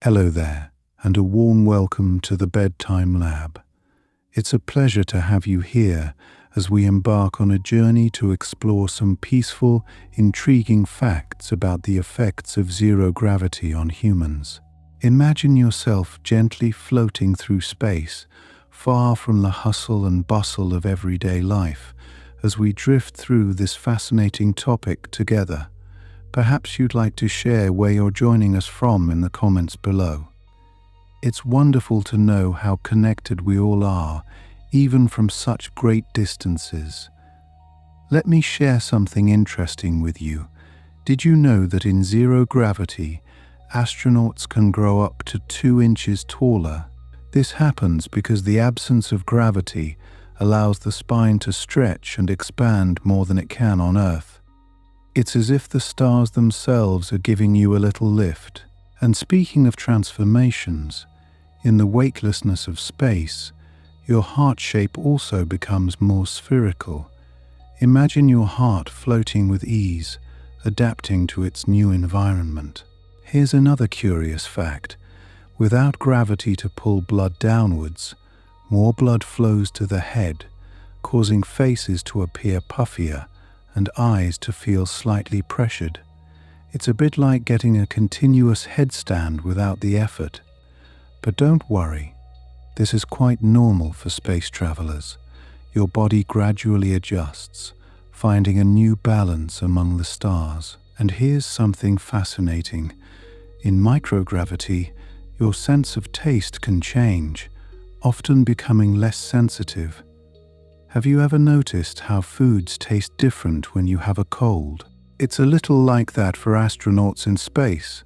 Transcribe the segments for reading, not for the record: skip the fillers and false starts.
Hello there, and a warm welcome to the Bedtime Lab. It's a pleasure to have you here as we embark on a journey to explore some peaceful, intriguing facts about the effects of zero gravity on humans. Imagine yourself gently floating through space, far from the hustle and bustle of everyday life, as we drift through this fascinating topic together. Perhaps you'd like to share where you're joining us from in the comments below. It's wonderful to know how connected we all are, even from such great distances. Let me share something interesting with you. Did you know that in zero gravity, astronauts can grow up to 2 inches taller? This happens because the absence of gravity allows the spine to stretch and expand more than it can on Earth. It's as if the stars themselves are giving you a little lift. And speaking of transformations, in the weightlessness of space, your heart shape also becomes more spherical. Imagine your heart floating with ease, adapting to its new environment. Here's another curious fact. Without gravity to pull blood downwards, more blood flows to the head, causing faces to appear puffier and eyes to feel slightly pressured. It's a bit like getting a continuous headstand without the effort. But don't worry, this is quite normal for space travelers. Your body gradually adjusts, finding a new balance among the stars. And here's something fascinating. In microgravity, your sense of taste can change, often becoming less sensitive. Have you ever noticed how foods taste different when you have a cold? It's a little like that for astronauts in space.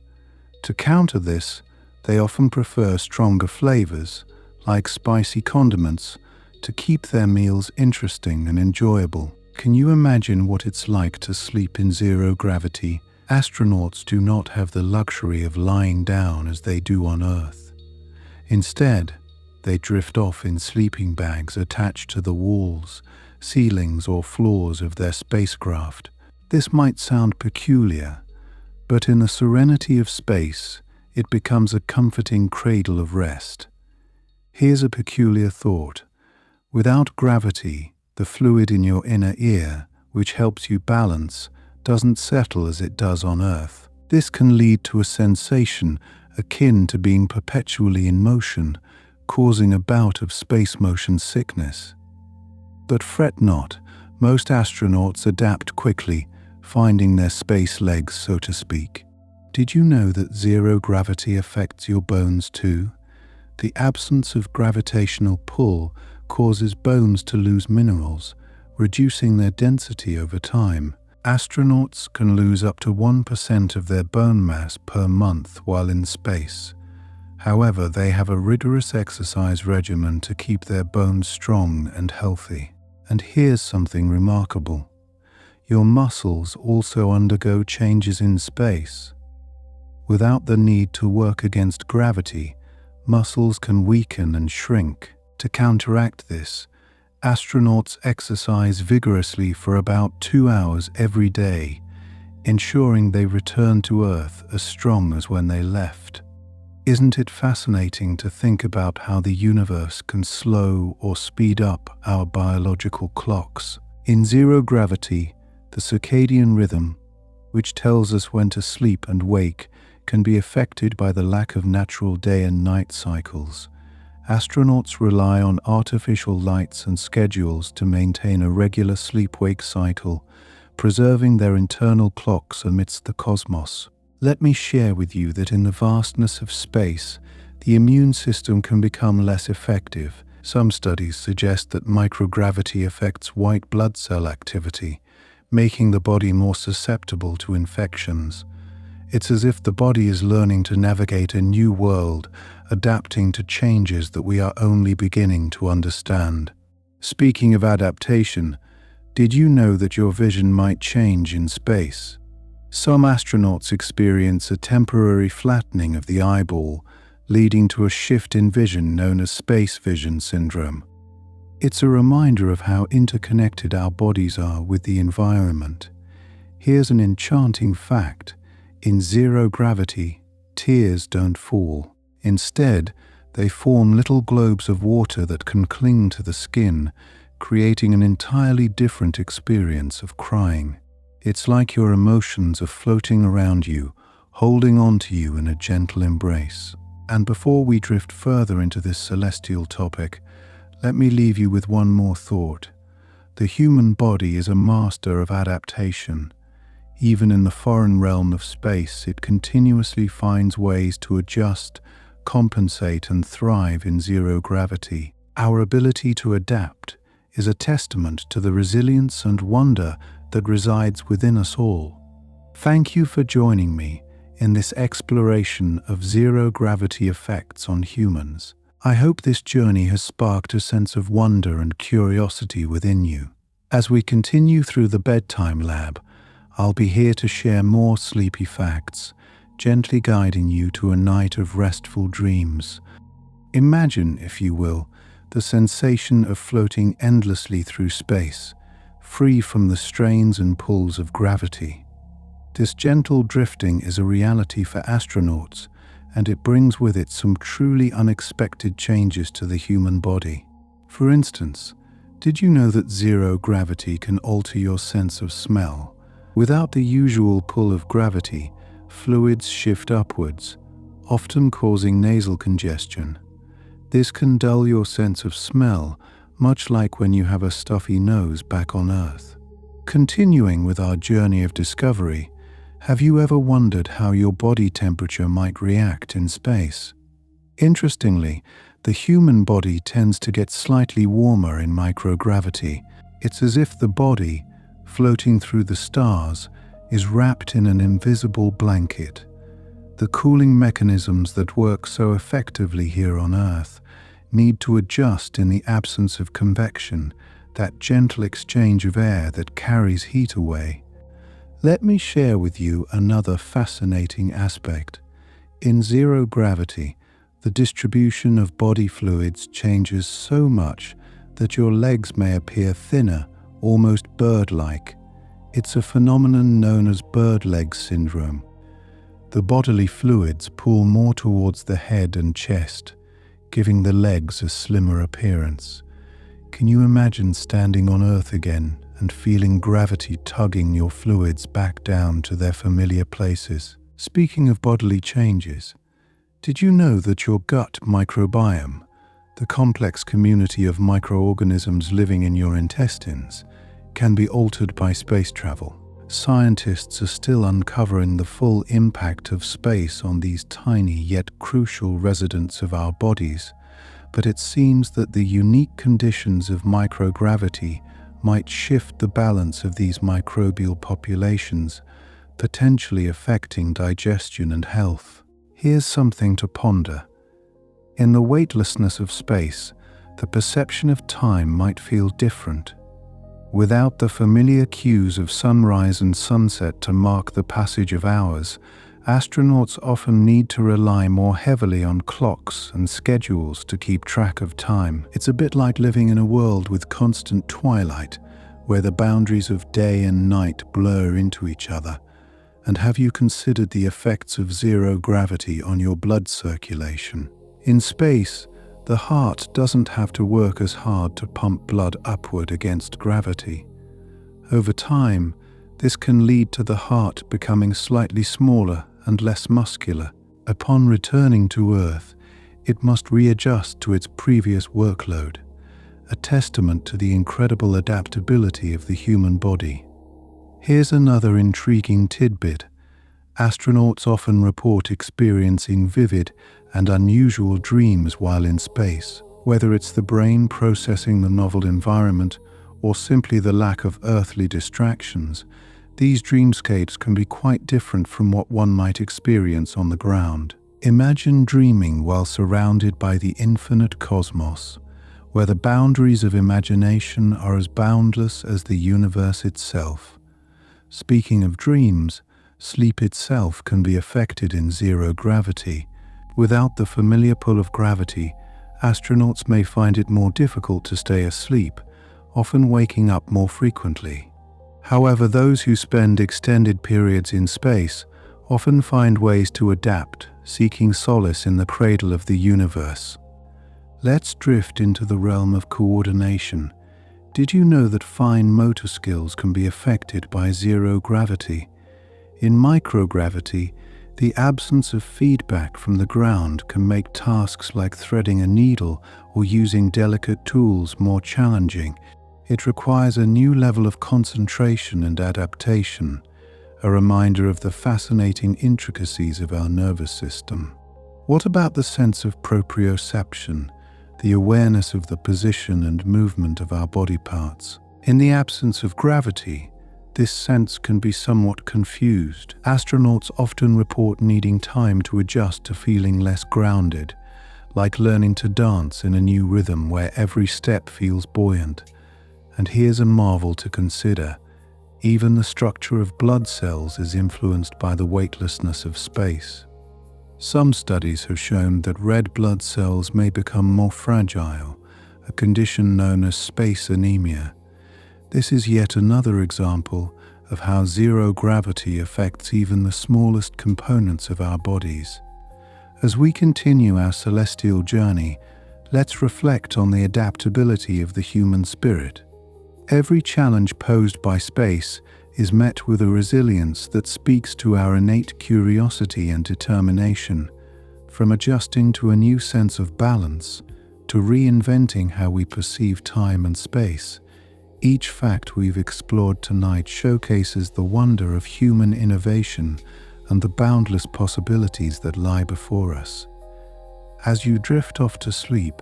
To counter this, they often prefer stronger flavors, like spicy condiments, to keep their meals interesting and enjoyable. Can you imagine what it's like to sleep in zero gravity? Astronauts do not have the luxury of lying down as they do on Earth. Instead, they drift off in sleeping bags attached to the walls, ceilings, or floors of their spacecraft. This might sound peculiar, but in the serenity of space, it becomes a comforting cradle of rest. Here's a peculiar thought. Without gravity, the fluid in your inner ear, which helps you balance, doesn't settle as it does on Earth. This can lead to a sensation akin to being perpetually in motion, causing a bout of space motion sickness. But fret not, most astronauts adapt quickly, finding their space legs, so to speak. Did you know that zero gravity affects your bones too? The absence of gravitational pull causes bones to lose minerals, reducing their density over time. Astronauts can lose up to 1% of their bone mass per month while in space. However, they have a rigorous exercise regimen to keep their bones strong and healthy. And here's something remarkable. Your muscles also undergo changes in space. Without the need to work against gravity, muscles can weaken and shrink. To counteract this, astronauts exercise vigorously for about 2 hours every day, ensuring they return to Earth as strong as when they left. Isn't it fascinating to think about how the universe can slow or speed up our biological clocks? In zero gravity, the circadian rhythm, which tells us when to sleep and wake, can be affected by the lack of natural day and night cycles. Astronauts rely on artificial lights and schedules to maintain a regular sleep-wake cycle, preserving their internal clocks amidst the cosmos. Let me share with you that in the vastness of space, the immune system can become less effective. Some studies suggest that microgravity affects white blood cell activity, making the body more susceptible to infections. It's as if the body is learning to navigate a new world, adapting to changes that we are only beginning to understand. Speaking of adaptation, did you know that your vision might change in space? Some astronauts experience a temporary flattening of the eyeball, leading to a shift in vision known as space vision syndrome. It's a reminder of how interconnected our bodies are with the environment. Here's an enchanting fact. In zero gravity, tears don't fall. Instead, they form little globes of water that can cling to the skin, creating an entirely different experience of crying. It's like your emotions are floating around you, holding on to you in a gentle embrace. And before we drift further into this celestial topic, let me leave you with one more thought. The human body is a master of adaptation. Even in the foreign realm of space, it continuously finds ways to adjust, compensate, and thrive in zero gravity. Our ability to adapt is a testament to the resilience and wonder that resides within us all. Thank you for joining me in this exploration of zero gravity effects on humans. I hope this journey has sparked a sense of wonder and curiosity within you. As we continue through the Bedtime Lab, I'll be here to share more sleepy facts, gently guiding you to a night of restful dreams. Imagine, if you will, the sensation of floating endlessly through space, free from the strains and pulls of gravity. This gentle drifting is a reality for astronauts, and it brings with it some truly unexpected changes to the human body. For instance, did you know that zero gravity can alter your sense of smell? Without the usual pull of gravity, fluids shift upwards, often causing nasal congestion. This can dull your sense of smell, much like when you have a stuffy nose back on Earth. Continuing with our journey of discovery, have you ever wondered how your body temperature might react in space? Interestingly, the human body tends to get slightly warmer in microgravity. It's as if the body, floating through the stars, is wrapped in an invisible blanket. The cooling mechanisms that work so effectively here on Earth need to adjust in the absence of convection, that gentle exchange of air that carries heat away. Let me share with you another fascinating aspect. In zero gravity, the distribution of body fluids changes so much that your legs may appear thinner, almost bird-like. It's a phenomenon known as bird leg syndrome. The bodily fluids pull more towards the head and chest, giving the legs a slimmer appearance. Can you imagine standing on Earth again and feeling gravity tugging your fluids back down to their familiar places? Speaking of bodily changes, did you know that your gut microbiome, the complex community of microorganisms living in your intestines, can be altered by space travel? Scientists are still uncovering the full impact of space on these tiny yet crucial residents of our bodies, but it seems that the unique conditions of microgravity might shift the balance of these microbial populations, potentially affecting digestion and health. Here's something to ponder. In the weightlessness of space, the perception of time might feel different. Without the familiar cues of sunrise and sunset to mark the passage of hours, astronauts often need to rely more heavily on clocks and schedules to keep track of time. It's a bit like living in a world with constant twilight, where the boundaries of day and night blur into each other. And have you considered the effects of zero gravity on your blood circulation? In space, the heart doesn't have to work as hard to pump blood upward against gravity. Over time, this can lead to the heart becoming slightly smaller and less muscular. Upon returning to Earth, it must readjust to its previous workload, a testament to the incredible adaptability of the human body. Here's another intriguing tidbit. Astronauts often report experiencing vivid and unusual dreams while in space. Whether it's the brain processing the novel environment or simply the lack of earthly distractions, these dreamscapes can be quite different from what one might experience on the ground. Imagine dreaming while surrounded by the infinite cosmos, where the boundaries of imagination are as boundless as the universe itself. Speaking of dreams, sleep itself can be affected in zero gravity. Without the familiar pull of gravity, astronauts may find it more difficult to stay asleep, often waking up more frequently. However, those who spend extended periods in space often find ways to adapt, seeking solace in the cradle of the universe. Let's drift into the realm of coordination. Did you know that fine motor skills can be affected by zero gravity? In microgravity, the absence of feedback from the ground can make tasks like threading a needle or using delicate tools more challenging. It requires a new level of concentration and adaptation, a reminder of the fascinating intricacies of our nervous system. What about the sense of proprioception, the awareness of the position and movement of our body parts? In the absence of gravity, this sense can be somewhat confused. Astronauts often report needing time to adjust to feeling less grounded, like learning to dance in a new rhythm where every step feels buoyant. And here's a marvel to consider. Even the structure of blood cells is influenced by the weightlessness of space. Some studies have shown that red blood cells may become more fragile, a condition known as space anemia. This is yet another example of how zero gravity affects even the smallest components of our bodies. As we continue our celestial journey, let's reflect on the adaptability of the human spirit. Every challenge posed by space is met with a resilience that speaks to our innate curiosity and determination, from adjusting to a new sense of balance to reinventing how we perceive time and space. Each fact we've explored tonight showcases the wonder of human innovation and the boundless possibilities that lie before us. As you drift off to sleep,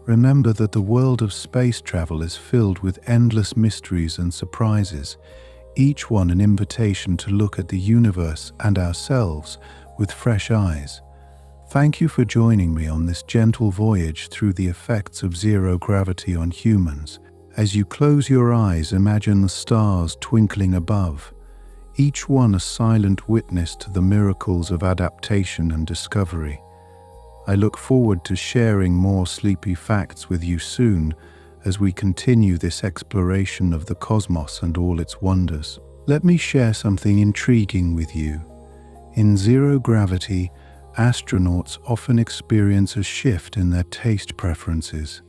remember that the world of space travel is filled with endless mysteries and surprises, each one an invitation to look at the universe and ourselves with fresh eyes. Thank you for joining me on this gentle voyage through the effects of zero gravity on humans. As you close your eyes, imagine the stars twinkling above, each one a silent witness to the miracles of adaptation and discovery. I look forward to sharing more sleepy facts with you soon as we continue this exploration of the cosmos and all its wonders. Let me share something intriguing with you. In zero gravity, astronauts often experience a shift in their taste preferences.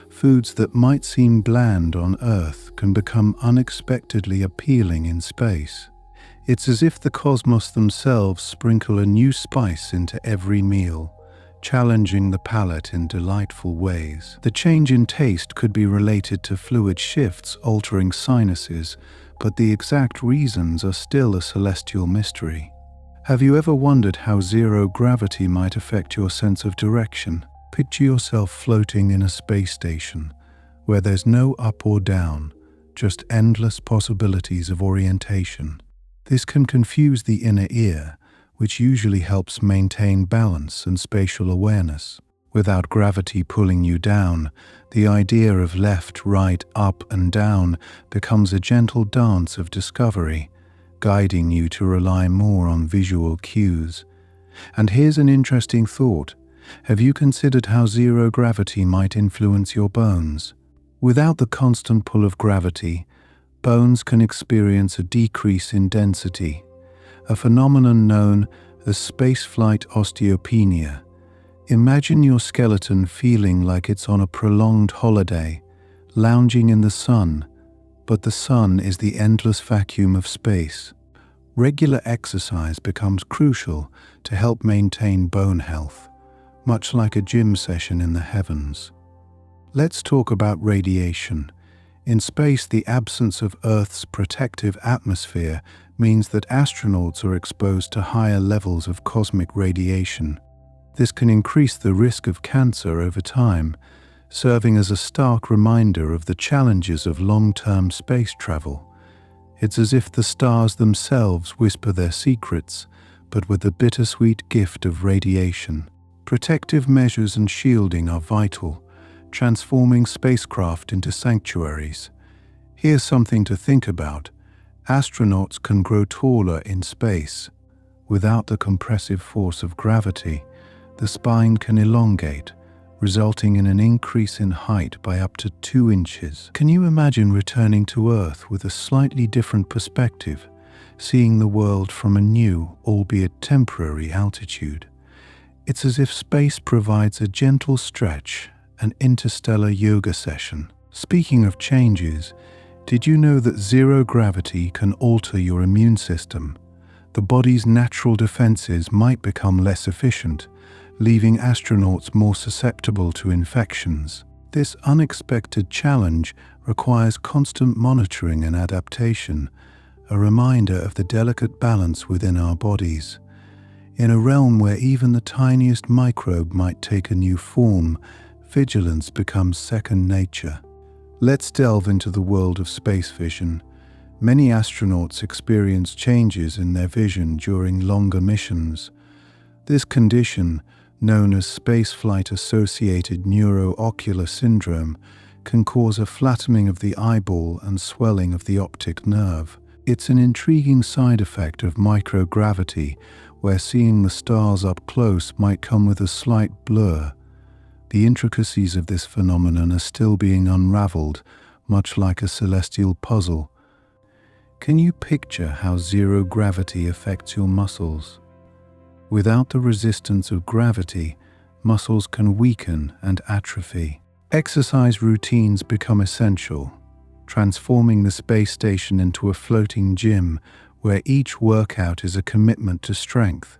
Foods that might seem bland on Earth can become unexpectedly appealing in space. It's as if the cosmos themselves sprinkle a new spice into every meal, challenging the palate in delightful ways. The change in taste could be related to fluid shifts altering sinuses, but the exact reasons are still a celestial mystery. Have you ever wondered how zero gravity might affect your sense of direction? Picture yourself floating in a space station, where there's no up or down, just endless possibilities of orientation. This can confuse the inner ear, which usually helps maintain balance and spatial awareness. Without gravity pulling you down, the idea of left, right, up, and down becomes a gentle dance of discovery, guiding you to rely more on visual cues. And here's an interesting thought. Have you considered how zero gravity might influence your bones? Without the constant pull of gravity, bones can experience a decrease in density, a phenomenon known as spaceflight osteopenia. Imagine your skeleton feeling like it's on a prolonged holiday, lounging in the sun, but the sun is the endless vacuum of space. Regular exercise becomes crucial to help maintain bone health, much like a gym session in the heavens. Let's talk about radiation. In space, the absence of Earth's protective atmosphere means that astronauts are exposed to higher levels of cosmic radiation. This can increase the risk of cancer over time, serving as a stark reminder of the challenges of long-term space travel. It's as if the stars themselves whisper their secrets, but with the bittersweet gift of radiation. Protective measures and shielding are vital, transforming spacecraft into sanctuaries. Here's something to think about. Astronauts can grow taller in space. Without the compressive force of gravity, the spine can elongate, resulting in an increase in height by up to 2 inches. Can you imagine returning to Earth with a slightly different perspective, seeing the world from a new, albeit temporary, altitude. It's as if space provides a gentle stretch, an interstellar yoga session. Speaking of changes, did you know that zero gravity can alter your immune system? The body's natural defenses might become less efficient, leaving astronauts more susceptible to infections. This unexpected challenge requires constant monitoring and adaptation, a reminder of the delicate balance within our bodies. In a realm where even the tiniest microbe might take a new form, vigilance becomes second nature. Let's delve into the world of space vision. Many astronauts experience changes in their vision during longer missions. This condition, known as spaceflight-associated neuroocular syndrome, can cause a flattening of the eyeball and swelling of the optic nerve. It's an intriguing side effect of microgravity, where seeing the stars up close might come with a slight blur. The intricacies of this phenomenon are still being unraveled, much like a celestial puzzle. Can you picture how zero gravity affects your muscles? Without the resistance of gravity, muscles can weaken and atrophy. Exercise routines become essential, transforming the space station into a floating gym where each workout is a commitment to strength.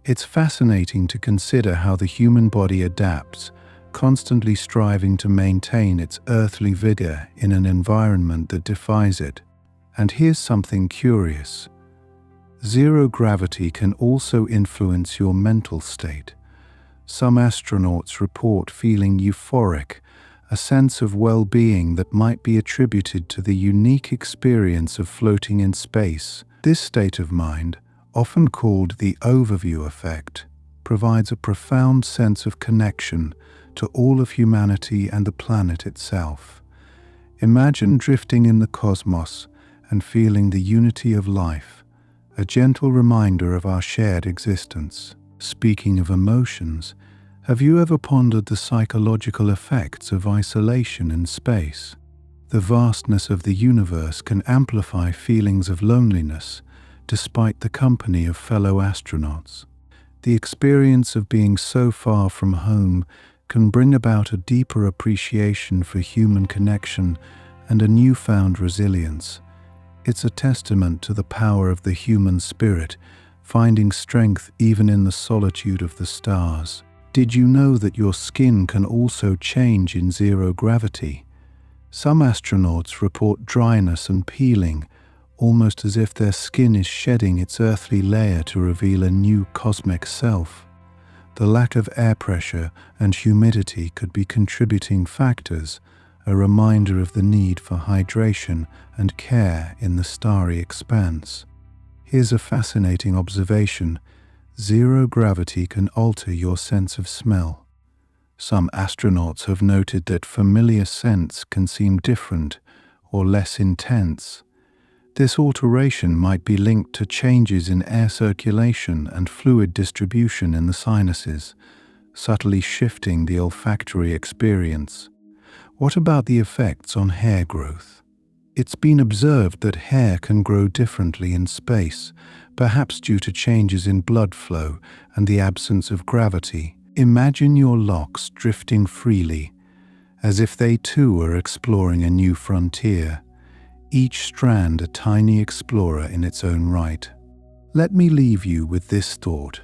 It's fascinating to consider how the human body adapts, constantly striving to maintain its earthly vigor in an environment that defies it. And here's something curious. Zero gravity can also influence your mental state. Some astronauts report feeling euphoric, a sense of well-being that might be attributed to the unique experience of floating in space. This state of mind, often called the overview effect, provides a profound sense of connection to all of humanity and the planet itself. Imagine drifting in the cosmos and feeling the unity of life, a gentle reminder of our shared existence. Speaking of emotions, have you ever pondered the psychological effects of isolation in space? The vastness of the universe can amplify feelings of loneliness, despite the company of fellow astronauts. The experience of being so far from home can bring about a deeper appreciation for human connection and a newfound resilience. It's a testament to the power of the human spirit, finding strength even in the solitude of the stars. Did you know that your skin can also change in zero gravity? Some astronauts report dryness and peeling, almost as if their skin is shedding its earthly layer to reveal a new cosmic self. The lack of air pressure and humidity could be contributing factors, a reminder of the need for hydration and care in the starry expanse. Here's a fascinating observation. Zero gravity can alter your sense of smell. Some astronauts have noted that familiar scents can seem different or less intense. This alteration might be linked to changes in air circulation and fluid distribution in the sinuses, subtly shifting the olfactory experience. What about the effects on hair growth? It's been observed that hair can grow differently in space, perhaps due to changes in blood flow and the absence of gravity. Imagine your locks drifting freely, as if they too were exploring a new frontier, each strand a tiny explorer in its own right. Let me leave you with this thought.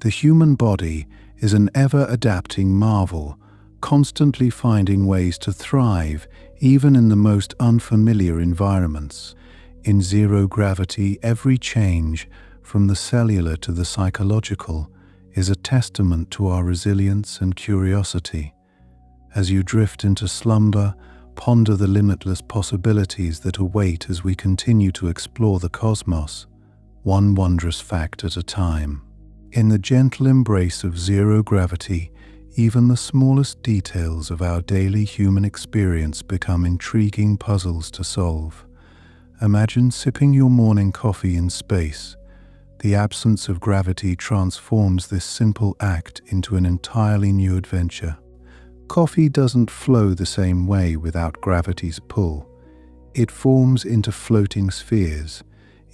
The human body is an ever-adapting marvel, constantly finding ways to thrive even in the most unfamiliar environments. In zero gravity, every change, from the cellular to the psychological, is a testament to our resilience and curiosity. As you drift into slumber, ponder the limitless possibilities that await as we continue to explore the cosmos, one wondrous fact at a time. In the gentle embrace of zero gravity, even the smallest details of our daily human experience become intriguing puzzles to solve. Imagine sipping your morning coffee in space. The absence of gravity transforms this simple act into an entirely new adventure. Coffee doesn't flow the same way without gravity's pull. It forms into floating spheres,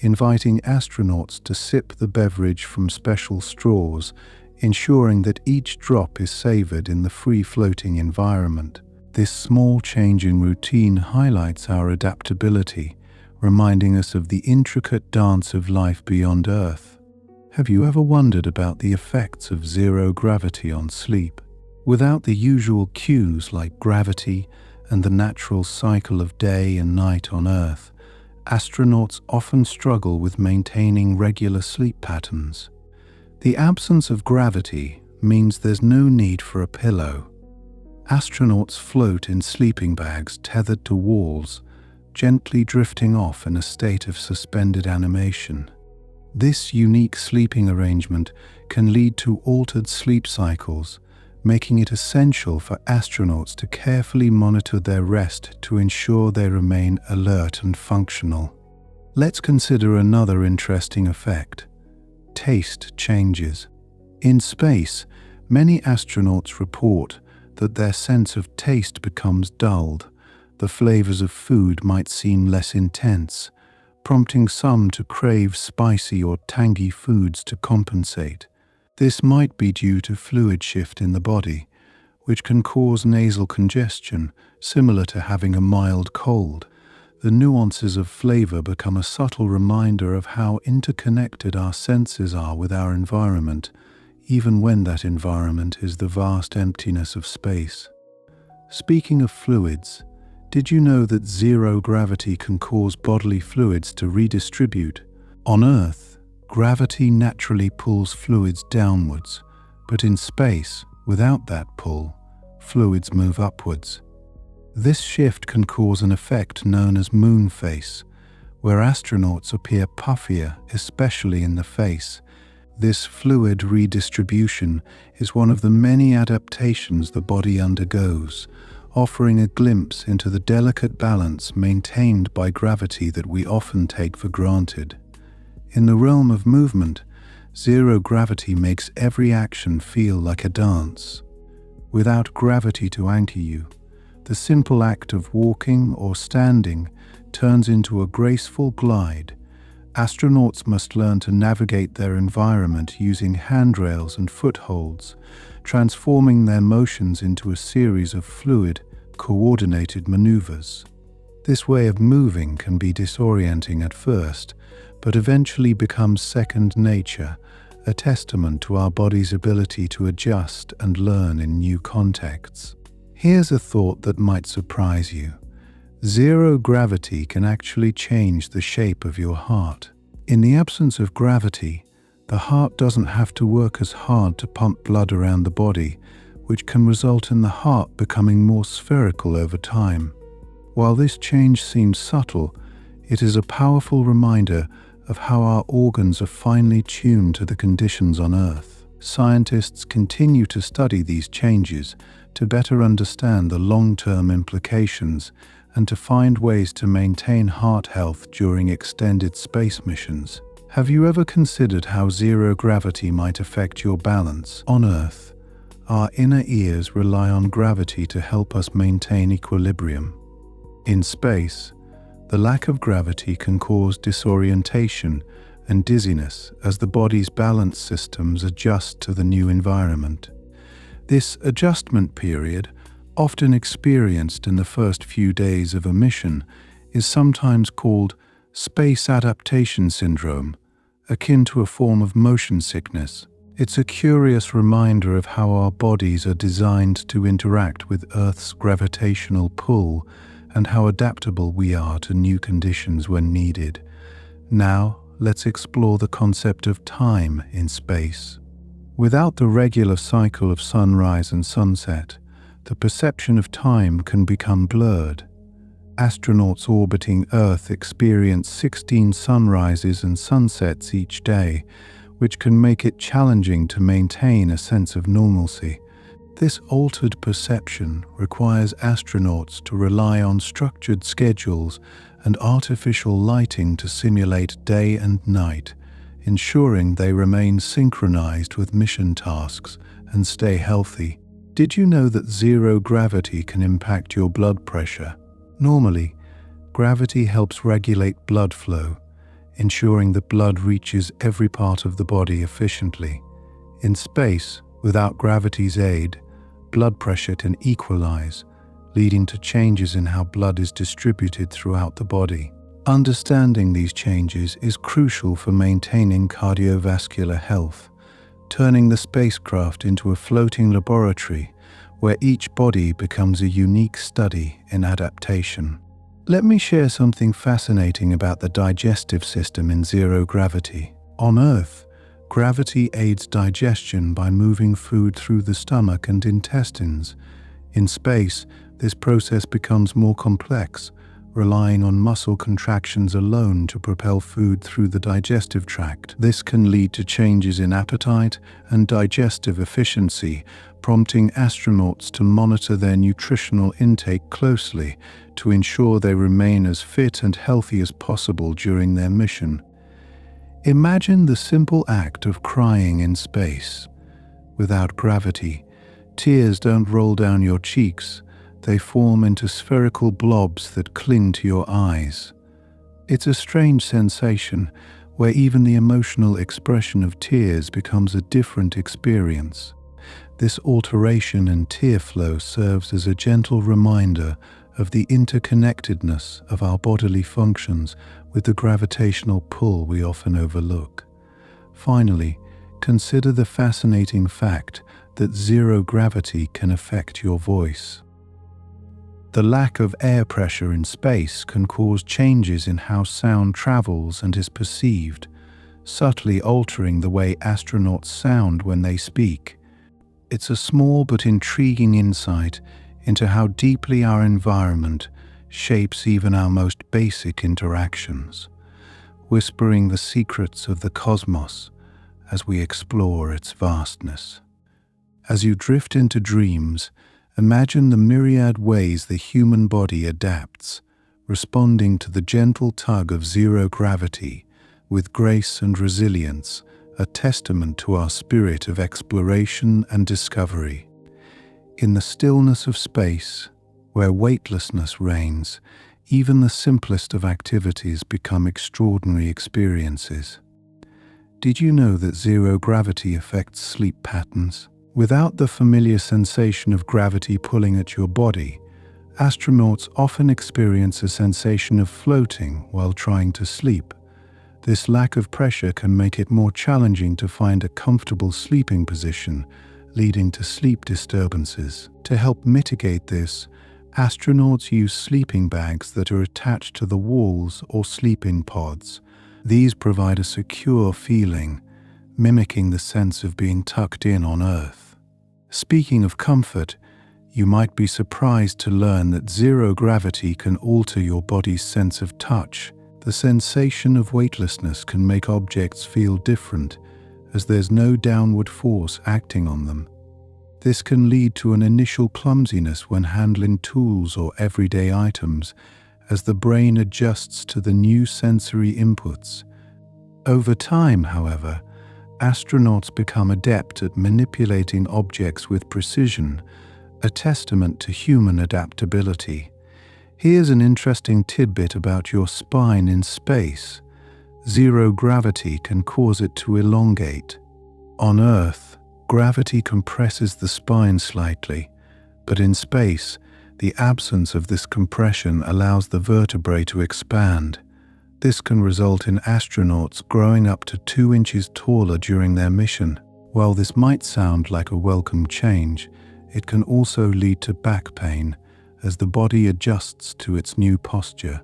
inviting astronauts to sip the beverage from special straws, ensuring that each drop is savored in the free-floating environment. This small change in routine highlights our adaptability, reminding us of the intricate dance of life beyond Earth. Have you ever wondered about the effects of zero gravity on sleep? Without the usual cues like gravity and the natural cycle of day and night on Earth, astronauts often struggle with maintaining regular sleep patterns. The absence of gravity means there's no need for a pillow. Astronauts float in sleeping bags tethered to walls, gently drifting off in a state of suspended animation. This unique sleeping arrangement can lead to altered sleep cycles, making it essential for astronauts to carefully monitor their rest to ensure they remain alert and functional. Let's consider another interesting effect: taste changes. In space, many astronauts report that their sense of taste becomes dulled. The flavors of food might seem less intense, prompting some to crave spicy or tangy foods to compensate. This might be due to fluid shift in the body, which can cause nasal congestion, similar to having a mild cold. The nuances of flavor become a subtle reminder of how interconnected our senses are with our environment, even when that environment is the vast emptiness of space. Speaking of fluids, did you know that zero gravity can cause bodily fluids to redistribute? On Earth, gravity naturally pulls fluids downwards, but in space, without that pull, fluids move upwards. This shift can cause an effect known as moon face, where astronauts appear puffier, especially in the face. This fluid redistribution is one of the many adaptations the body undergoes, offering a glimpse into the delicate balance maintained by gravity that we often take for granted. In the realm of movement, zero gravity makes every action feel like a dance. Without gravity to anchor you, the simple act of walking or standing turns into a graceful glide. Astronauts must learn to navigate their environment using handrails and footholds, transforming their motions into a series of fluid, coordinated maneuvers. This way of moving can be disorienting at first, but eventually becomes second nature, a testament to our body's ability to adjust and learn in new contexts. Here's a thought that might surprise you. Zero gravity can actually change the shape of your heart. In the absence of gravity, the heart doesn't have to work as hard to pump blood around the body, which can result in the heart becoming more spherical over time. While this change seems subtle, it is a powerful reminder of how our organs are finely tuned to the conditions on Earth. Scientists continue to study these changes to better understand the long-term implications and to find ways to maintain heart health during extended space missions. Have you ever considered how zero gravity might affect your balance? On Earth, our inner ears rely on gravity to help us maintain equilibrium. In space, the lack of gravity can cause disorientation and dizziness as the body's balance systems adjust to the new environment. This adjustment period, often experienced in the first few days of a mission, is sometimes called space adaptation syndrome, akin to a form of motion sickness. It's a curious reminder of how our bodies are designed to interact with Earth's gravitational pull and how adaptable we are to new conditions when needed. Now, let's explore the concept of time in space. Without the regular cycle of sunrise and sunset, the perception of time can become blurred. Astronauts orbiting Earth experience 16 sunrises and sunsets each day, which can make it challenging to maintain a sense of normalcy. This altered perception requires astronauts to rely on structured schedules and artificial lighting to simulate day and night, ensuring they remain synchronized with mission tasks and stay healthy. Did you know that zero gravity can impact your blood pressure? Normally, gravity helps regulate blood flow, ensuring that blood reaches every part of the body efficiently. In space, without gravity's aid, blood pressure can equalize, leading to changes in how blood is distributed throughout the body. Understanding these changes is crucial for maintaining cardiovascular health, turning the spacecraft into a floating laboratory where each body becomes a unique study in adaptation. Let me share something fascinating about the digestive system in zero gravity. On Earth, gravity aids digestion by moving food through the stomach and intestines. In space, this process becomes more complex, relying on muscle contractions alone to propel food through the digestive tract. This can lead to changes in appetite and digestive efficiency, prompting astronauts to monitor their nutritional intake closely to ensure they remain as fit and healthy as possible during their mission. Imagine the simple act of crying in space. Without gravity, tears don't roll down your cheeks. They form into spherical blobs that cling to your eyes. It's a strange sensation where even the emotional expression of tears becomes a different experience. This alteration in tear flow serves as a gentle reminder of the interconnectedness of our bodily functions with the gravitational pull we often overlook. Finally, consider the fascinating fact that zero gravity can affect your voice. The lack of air pressure in space can cause changes in how sound travels and is perceived, subtly altering the way astronauts sound when they speak. It's a small but intriguing insight into how deeply our environment shapes even our most basic interactions, whispering the secrets of the cosmos as we explore its vastness. As you drift into dreams, imagine the myriad ways the human body adapts, responding to the gentle tug of zero gravity with grace and resilience, a testament to our spirit of exploration and discovery. In the stillness of space, where weightlessness reigns, even the simplest of activities become extraordinary experiences. Did you know that zero gravity affects sleep patterns? Without the familiar sensation of gravity pulling at your body, astronauts often experience a sensation of floating while trying to sleep. This lack of pressure can make it more challenging to find a comfortable sleeping position, leading to sleep disturbances. To help mitigate this, astronauts use sleeping bags that are attached to the walls or sleeping pods. These provide a secure feeling, mimicking the sense of being tucked in on Earth. Speaking of comfort, you might be surprised to learn that zero gravity can alter your body's sense of touch. The sensation of weightlessness can make objects feel different, as there's no downward force acting on them. This can lead to an initial clumsiness when handling tools or everyday items, as the brain adjusts to the new sensory inputs. Over time, however, astronauts become adept at manipulating objects with precision, a testament to human adaptability. Here's an interesting tidbit about your spine in space. Zero gravity can cause it to elongate. On Earth, gravity compresses the spine slightly, but in space, the absence of this compression allows the vertebrae to expand. This can result in astronauts growing up to 2 inches taller during their mission. While this might sound like a welcome change, it can also lead to back pain as the body adjusts to its new posture.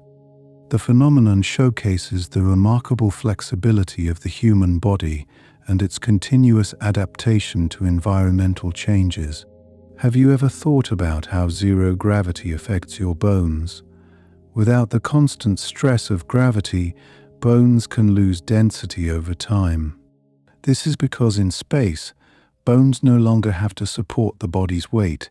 The phenomenon showcases the remarkable flexibility of the human body and its continuous adaptation to environmental changes. Have you ever thought about how zero gravity affects your bones? Without the constant stress of gravity, bones can lose density over time. This is because in space, bones no longer have to support the body's weight,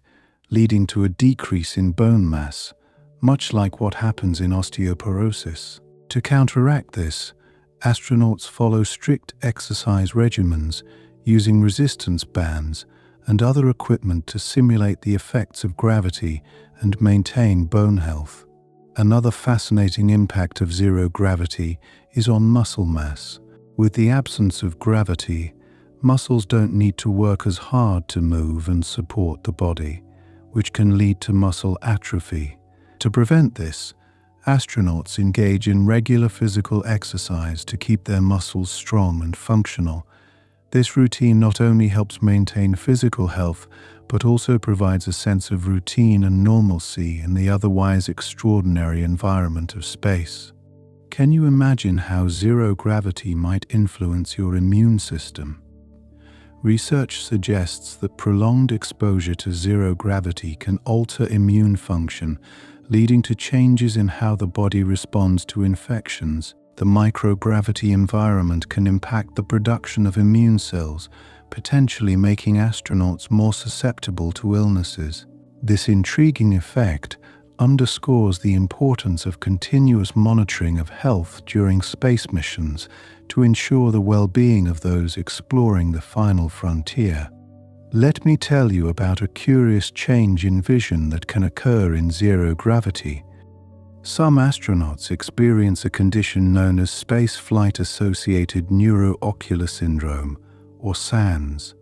leading to a decrease in bone mass, much like what happens in osteoporosis. To counteract this, astronauts follow strict exercise regimens using resistance bands and other equipment to simulate the effects of gravity and maintain bone health. Another fascinating impact of zero gravity is on muscle mass. With the absence of gravity, muscles don't need to work as hard to move and support the body, which can lead to muscle atrophy. To prevent this, astronauts engage in regular physical exercise to keep their muscles strong and functional. This routine not only helps maintain physical health, but also provides a sense of routine and normalcy in the otherwise extraordinary environment of space. Can you imagine how zero gravity might influence your immune system? Research suggests that prolonged exposure to zero gravity can alter immune function, leading to changes in how the body responds to infections. The microgravity environment can impact the production of immune cells, potentially making astronauts more susceptible to illnesses. This intriguing effect underscores the importance of continuous monitoring of health during space missions to ensure the well-being of those exploring the final frontier. Let me tell you about a curious change in vision that can occur in zero gravity. Some astronauts experience a condition known as spaceflight-associated neuroocular syndrome, or SANS.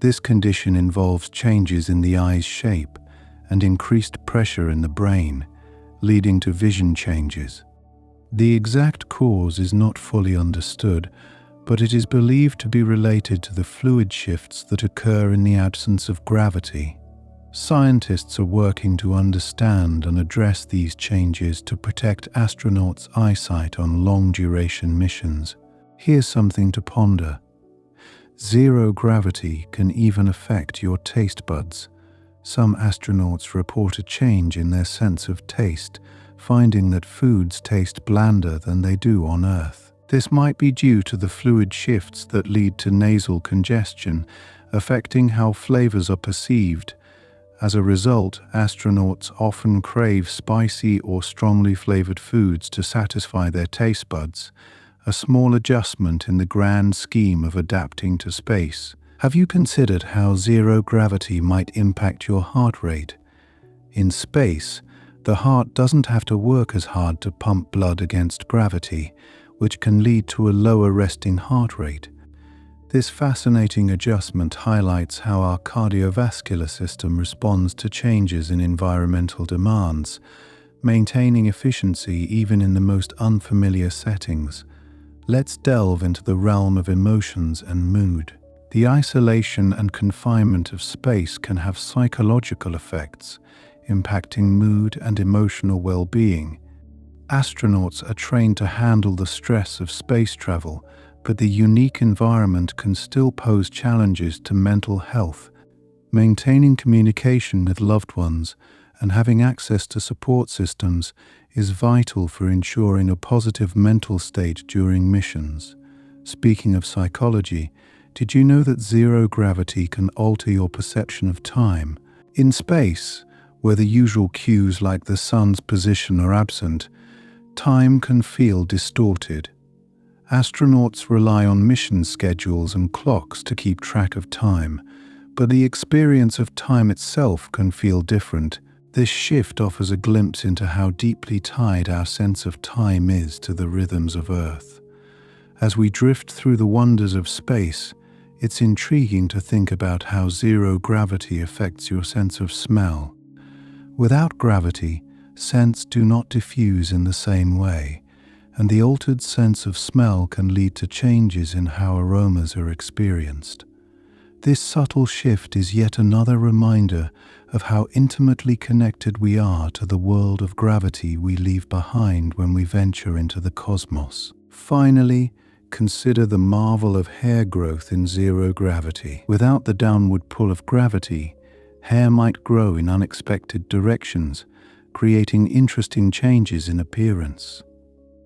This condition involves changes in the eye's shape and increased pressure in the brain, leading to vision changes. The exact cause is not fully understood, but it is believed to be related to the fluid shifts that occur in the absence of gravity. Scientists are working to understand and address these changes to protect astronauts' eyesight on long-duration missions. Here's something to ponder. Zero gravity can even affect your taste buds. Some astronauts report a change in their sense of taste, finding that foods taste blander than they do on Earth. This might be due to the fluid shifts that lead to nasal congestion, affecting how flavors are perceived. As a result, astronauts often crave spicy or strongly flavored foods to satisfy their taste buds, a small adjustment in the grand scheme of adapting to space. Have you considered how zero gravity might impact your heart rate? In space, the heart doesn't have to work as hard to pump blood against gravity, which can lead to a lower resting heart rate. This fascinating adjustment highlights how our cardiovascular system responds to changes in environmental demands, maintaining efficiency even in the most unfamiliar settings. Let's delve into the realm of emotions and mood. The isolation and confinement of space can have psychological effects, impacting mood and emotional well-being. Astronauts are trained to handle the stress of space travel, but the unique environment can still pose challenges to mental health. Maintaining communication with loved ones and having access to support systems is vital for ensuring a positive mental state during missions. Speaking of psychology, did you know that zero gravity can alter your perception of time? In space, where the usual cues like the sun's position are absent, time can feel distorted. Astronauts rely on mission schedules and clocks to keep track of time, but the experience of time itself can feel different. This shift offers a glimpse into how deeply tied our sense of time is to the rhythms of Earth. As we drift through the wonders of space, it's intriguing to think about how zero gravity affects your sense of smell. Without gravity, scents do not diffuse in the same way, and the altered sense of smell can lead to changes in how aromas are experienced. This subtle shift is yet another reminder of how intimately connected we are to the world of gravity we leave behind when we venture into the cosmos. Finally, consider the marvel of hair growth in zero gravity. Without the downward pull of gravity, hair might grow in unexpected directions, creating interesting changes in appearance.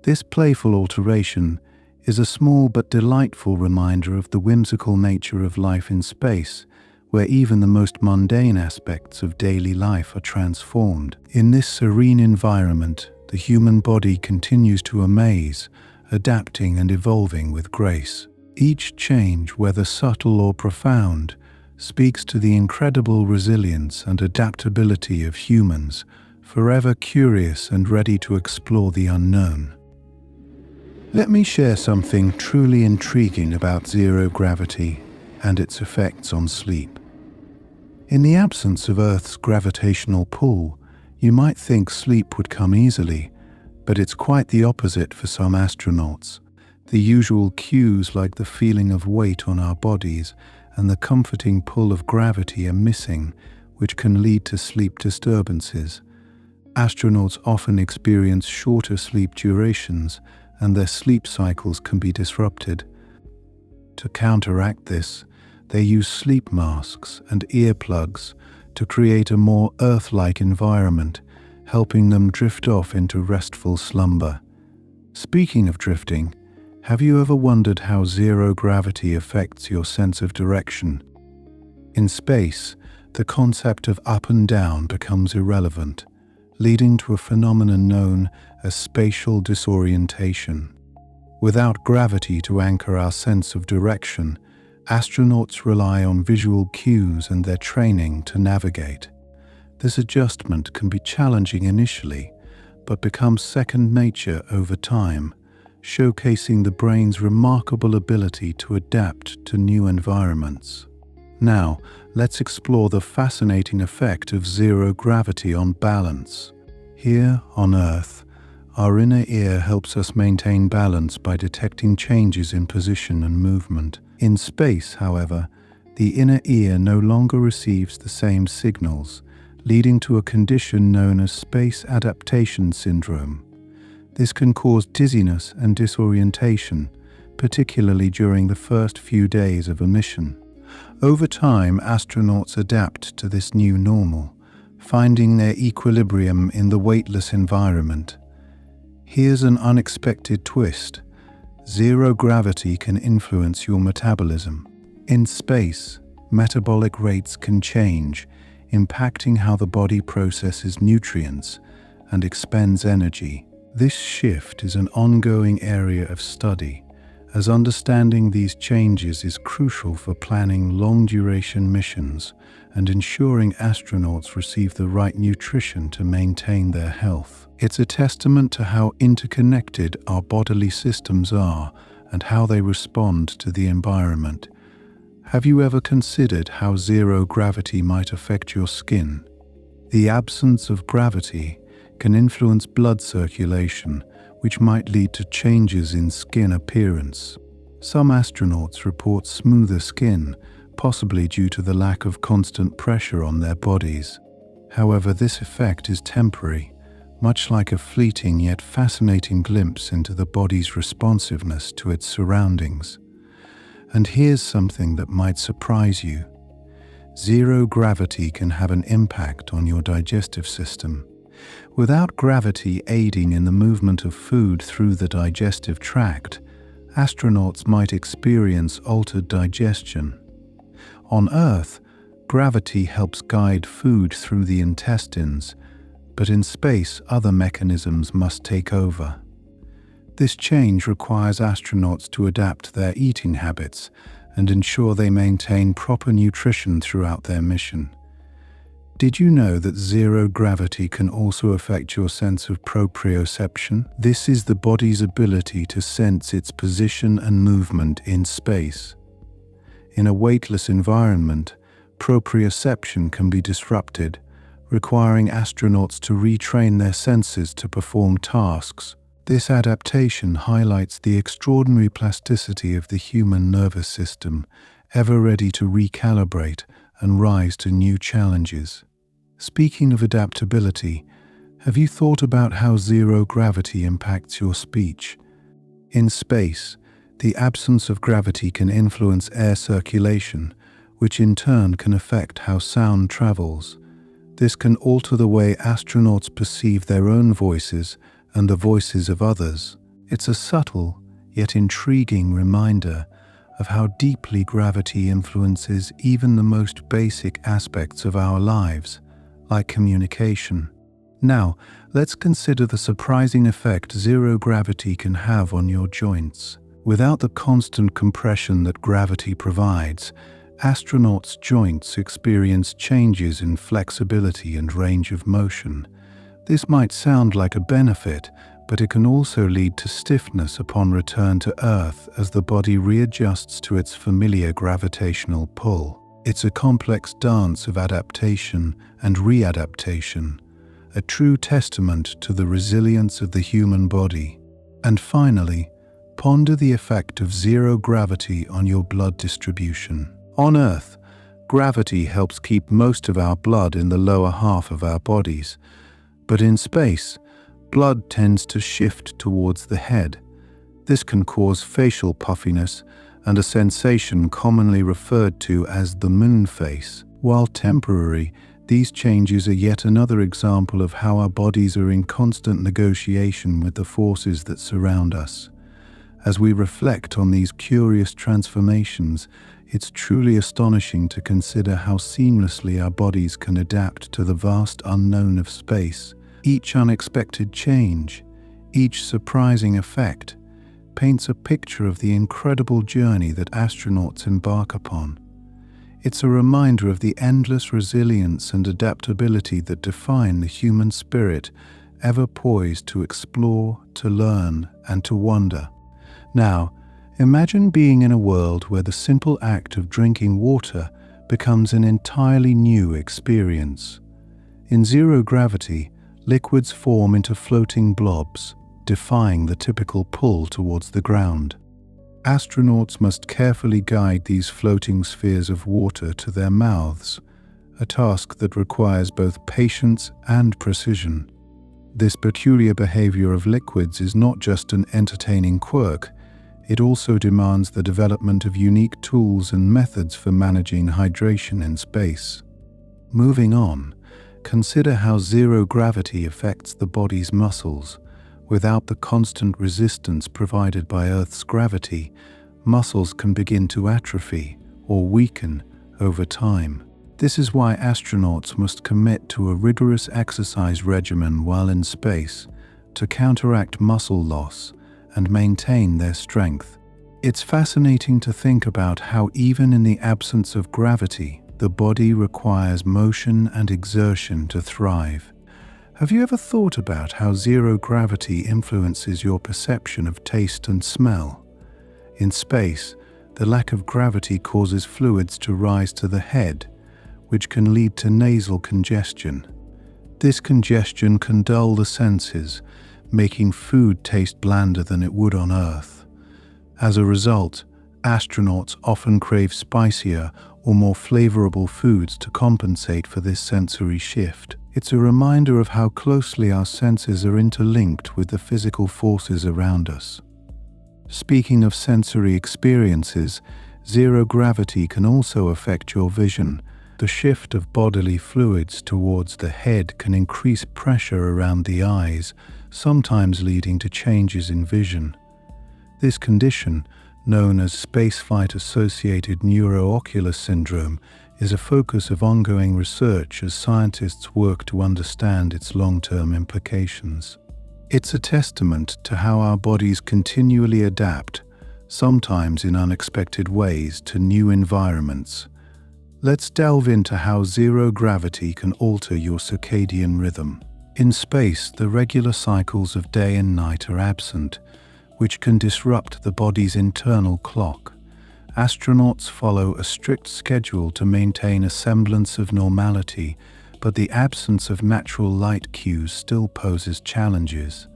This playful alteration is a small but delightful reminder of the whimsical nature of life in space, where even the most mundane aspects of daily life are transformed. In this serene environment, the human body continues to amaze, adapting and evolving with grace. Each change, whether subtle or profound, speaks to the incredible resilience and adaptability of humans, forever curious and ready to explore the unknown. Let me share something truly intriguing about zero gravity and its effects on sleep. In the absence of Earth's gravitational pull, you might think sleep would come easily, but it's quite the opposite for some astronauts. The usual cues like the feeling of weight on our bodies and the comforting pull of gravity are missing, which can lead to sleep disturbances. Astronauts often experience shorter sleep durations, and their sleep cycles can be disrupted. To counteract this, they use sleep masks and earplugs to create a more Earth-like environment, helping them drift off into restful slumber. Speaking of drifting, have you ever wondered how zero gravity affects your sense of direction? In space, the concept of up and down becomes irrelevant, leading to a phenomenon known as spatial disorientation. Without gravity to anchor our sense of direction, astronauts rely on visual cues and their training to navigate. This adjustment can be challenging initially, but becomes second nature over time, showcasing the brain's remarkable ability to adapt to new environments. Now, let's explore the fascinating effect of zero gravity on balance. Here on Earth, our inner ear helps us maintain balance by detecting changes in position and movement. In space, however, the inner ear no longer receives the same signals, leading to a condition known as space adaptation syndrome. This can cause dizziness and disorientation, particularly during the first few days of a mission. Over time, astronauts adapt to this new normal, finding their equilibrium in the weightless environment. Here's an unexpected twist. Zero gravity can influence your metabolism. In space, metabolic rates can change, impacting how the body processes nutrients and expends energy. This shift is an ongoing area of study, as understanding these changes is crucial for planning long-duration missions and ensuring astronauts receive the right nutrition to maintain their health. It's a testament to how interconnected our bodily systems are and how they respond to the environment. Have you ever considered how zero gravity might affect your skin? The absence of gravity can influence blood circulation, which might lead to changes in skin appearance. Some astronauts report smoother skin, possibly due to the lack of constant pressure on their bodies. However, this effect is temporary, much like a fleeting yet fascinating glimpse into the body's responsiveness to its surroundings. And here's something that might surprise you. Zero gravity can have an impact on your digestive system. Without gravity aiding in the movement of food through the digestive tract, astronauts might experience altered digestion. On Earth, gravity helps guide food through the intestines, but in space other mechanisms must take over. This change requires astronauts to adapt their eating habits and ensure they maintain proper nutrition throughout their mission. Did you know that zero gravity can also affect your sense of proprioception? This is the body's ability to sense its position and movement in space. In a weightless environment, proprioception can be disrupted, requiring astronauts to retrain their senses to perform tasks. This adaptation highlights the extraordinary plasticity of the human nervous system, ever ready to recalibrate and rise to new challenges. Speaking of adaptability, have you thought about how zero gravity impacts your speech? In space, the absence of gravity can influence air circulation, which in turn can affect how sound travels. This can alter the way astronauts perceive their own voices and the voices of others. It's a subtle, yet intriguing reminder of how deeply gravity influences even the most basic aspects of our lives, like communication. Now, let's consider the surprising effect zero gravity can have on your joints. Without the constant compression that gravity provides, astronauts' joints experience changes in flexibility and range of motion. This might sound like a benefit, but it can also lead to stiffness upon return to Earth as the body readjusts to its familiar gravitational pull. It's a complex dance of adaptation and readaptation, a true testament to the resilience of the human body. And finally, ponder the effect of zero gravity on your blood distribution. On Earth, gravity helps keep most of our blood in the lower half of our bodies, but in space, blood tends to shift towards the head. This can cause facial puffiness and a sensation commonly referred to as the moon face. While temporary, these changes are yet another example of how our bodies are in constant negotiation with the forces that surround us. As we reflect on these curious transformations, it's truly astonishing to consider how seamlessly our bodies can adapt to the vast unknown of space. Each unexpected change, each surprising effect, paints a picture of the incredible journey that astronauts embark upon. It's a reminder of the endless resilience and adaptability that define the human spirit, ever poised to explore, to learn, and to wonder. Now, imagine being in a world where the simple act of drinking water becomes an entirely new experience. In zero gravity, liquids form into floating blobs, defying the typical pull towards the ground. Astronauts must carefully guide these floating spheres of water to their mouths, a task that requires both patience and precision. This peculiar behavior of liquids is not just an entertaining quirk, it also demands the development of unique tools and methods for managing hydration in space. Moving on, consider how zero gravity affects the body's muscles. Without the constant resistance provided by Earth's gravity, muscles can begin to atrophy or weaken over time. This is why astronauts must commit to a rigorous exercise regimen while in space to counteract muscle loss and maintain their strength. It's fascinating to think about how even in the absence of gravity, the body requires motion and exertion to thrive. Have you ever thought about how zero gravity influences your perception of taste and smell? In space, the lack of gravity causes fluids to rise to the head, which can lead to nasal congestion. This congestion can dull the senses, making food taste blander than it would on Earth. As a result, astronauts often crave spicier or more flavorable foods to compensate for this sensory shift. It's a reminder of how closely our senses are interlinked with the physical forces around us. Speaking of sensory experiences, zero gravity can also affect your vision. The shift of bodily fluids towards the head can increase pressure around the eyes, sometimes leading to changes in vision. This condition, known as spaceflight-associated neuroocular syndrome, is a focus of ongoing research as scientists work to understand its long-term implications. It's a testament to how our bodies continually adapt, sometimes in unexpected ways, to new environments. Let's delve into how zero gravity can alter your circadian rhythm. In space, the regular cycles of day and night are absent, which can disrupt the body's internal clock. Astronauts follow a strict schedule to maintain a semblance of normality, but the absence of natural light cues still poses challenges.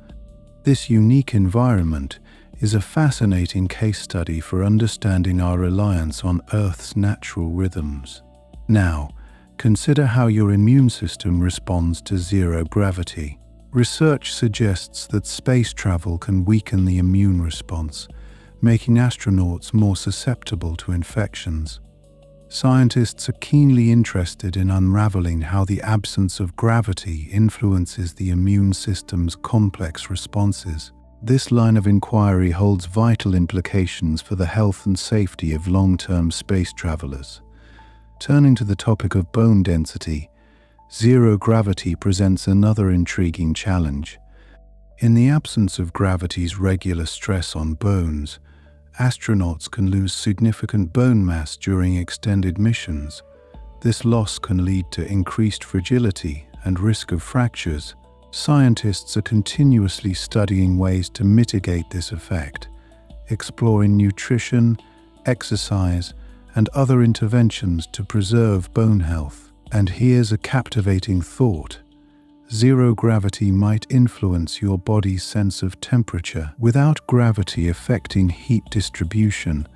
This unique environment is a fascinating case study for understanding our reliance on Earth's natural rhythms. Now, consider how your immune system responds to zero gravity. Research suggests that space travel can weaken the immune response, making astronauts more susceptible to infections. Scientists are keenly interested in unraveling how the absence of gravity influences the immune system's complex responses. This line of inquiry holds vital implications for the health and safety of long-term space travelers. Turning to the topic of bone density, zero gravity presents another intriguing challenge. In the absence of gravity's regular stress on bones, astronauts can lose significant bone mass during extended missions. This loss can lead to increased fragility and risk of fractures, Scientists are continuously studying ways to mitigate this effect, exploring nutrition, exercise, and other interventions to preserve bone health. And here's a captivating thought. Zero gravity might influence your body's sense of temperature. Without gravity affecting heat distribution,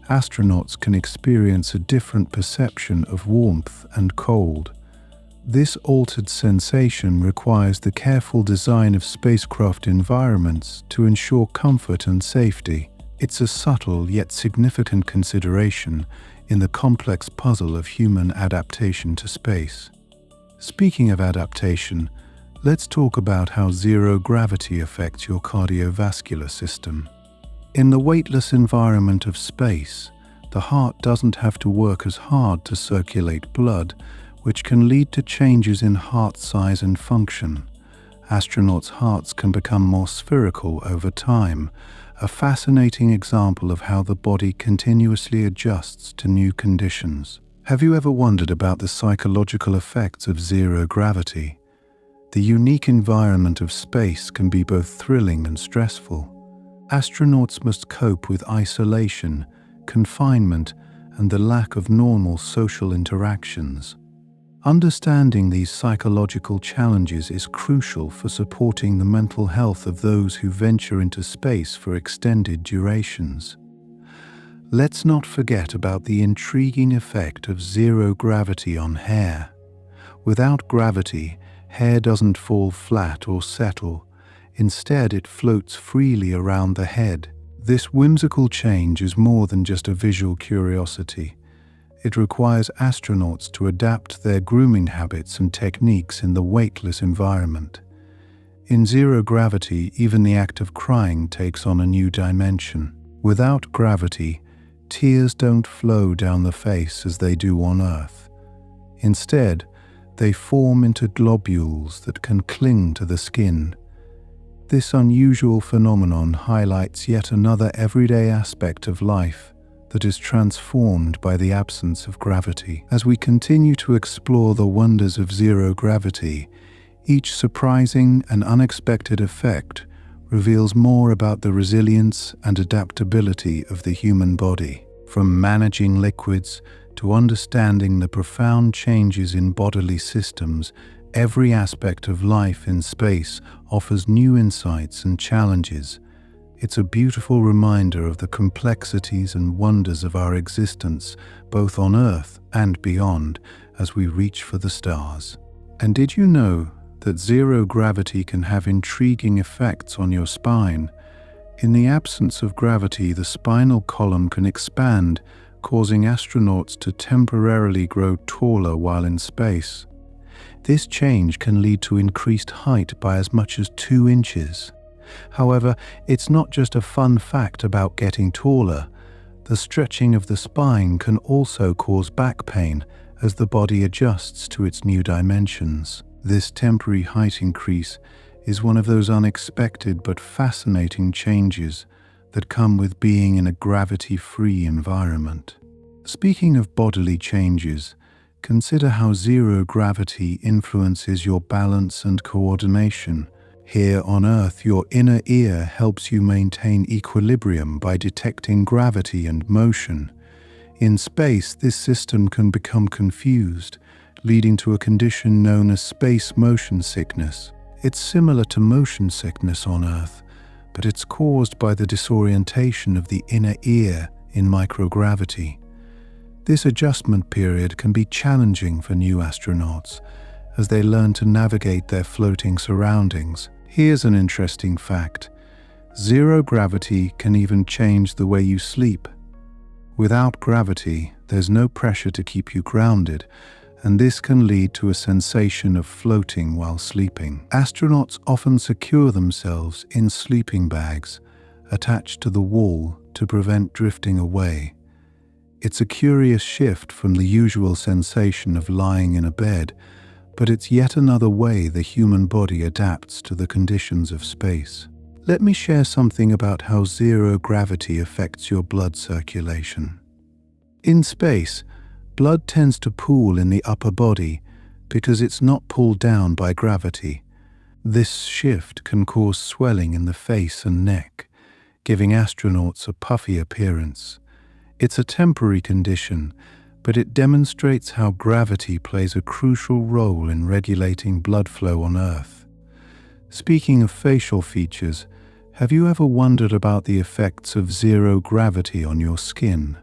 astronauts can experience a different perception of warmth and cold. This altered sensation requires the careful design of spacecraft environments to ensure comfort and safety. It's a subtle yet significant consideration in the complex puzzle of human adaptation to space. Speaking of adaptation, let's talk about how zero gravity affects your cardiovascular system. In the weightless environment of space, the heart doesn't have to work as hard to circulate blood, which can lead to changes in heart size and function. Astronauts' hearts can become more spherical over time, a fascinating example of how the body continuously adjusts to new conditions. Have you ever wondered about the psychological effects of zero gravity? The unique environment of space can be both thrilling and stressful. Astronauts must cope with isolation, confinement, and the lack of normal social interactions. Understanding these psychological challenges is crucial for supporting the mental health of those who venture into space for extended durations. Let's not forget about the intriguing effect of zero gravity on hair. Without gravity, hair doesn't fall flat or settle. Instead, it floats freely around the head. This whimsical change is more than just a visual curiosity. It requires astronauts to adapt their grooming habits and techniques in the weightless environment. In zero gravity, even the act of crying takes on a new dimension. Without gravity, tears don't flow down the face as they do on Earth. Instead, they form into globules that can cling to the skin. This unusual phenomenon highlights yet another everyday aspect of life that is transformed by the absence of gravity. As we continue to explore the wonders of zero gravity, each surprising and unexpected effect reveals more about the resilience and adaptability of the human body. From managing liquids to understanding the profound changes in bodily systems, every aspect of life in space offers new insights and challenges. It's a beautiful reminder of the complexities and wonders of our existence, both on Earth and beyond, as we reach for the stars. And did you know that zero gravity can have intriguing effects on your spine? In the absence of gravity, the spinal column can expand, causing astronauts to temporarily grow taller while in space. This change can lead to increased height by as much as 2 inches. However, it's not just a fun fact about getting taller. The stretching of the spine can also cause back pain as the body adjusts to its new dimensions. This temporary height increase is one of those unexpected but fascinating changes that come with being in a gravity-free environment. Speaking of bodily changes, consider how zero gravity influences your balance and coordination. Here on Earth, your inner ear helps you maintain equilibrium by detecting gravity and motion. In space, this system can become confused, leading to a condition known as space motion sickness. It's similar to motion sickness on Earth, but it's caused by the disorientation of the inner ear in microgravity. This adjustment period can be challenging for new astronauts as they learn to navigate their floating surroundings. Here's an interesting fact. Zero gravity can even change the way you sleep. Without gravity, there's no pressure to keep you grounded, and this can lead to a sensation of floating while sleeping. Astronauts often secure themselves in sleeping bags attached to the wall to prevent drifting away. It's a curious shift from the usual sensation of lying in a bed, but it's yet another way the human body adapts to the conditions of space. Let me share something about how zero gravity affects your blood circulation. In space, blood tends to pool in the upper body because it's not pulled down by gravity. This shift can cause swelling in the face and neck, giving astronauts a puffy appearance. It's a temporary condition, but it demonstrates how gravity plays a crucial role in regulating blood flow on Earth. Speaking of facial features, have you ever wondered about the effects of zero gravity on your skin?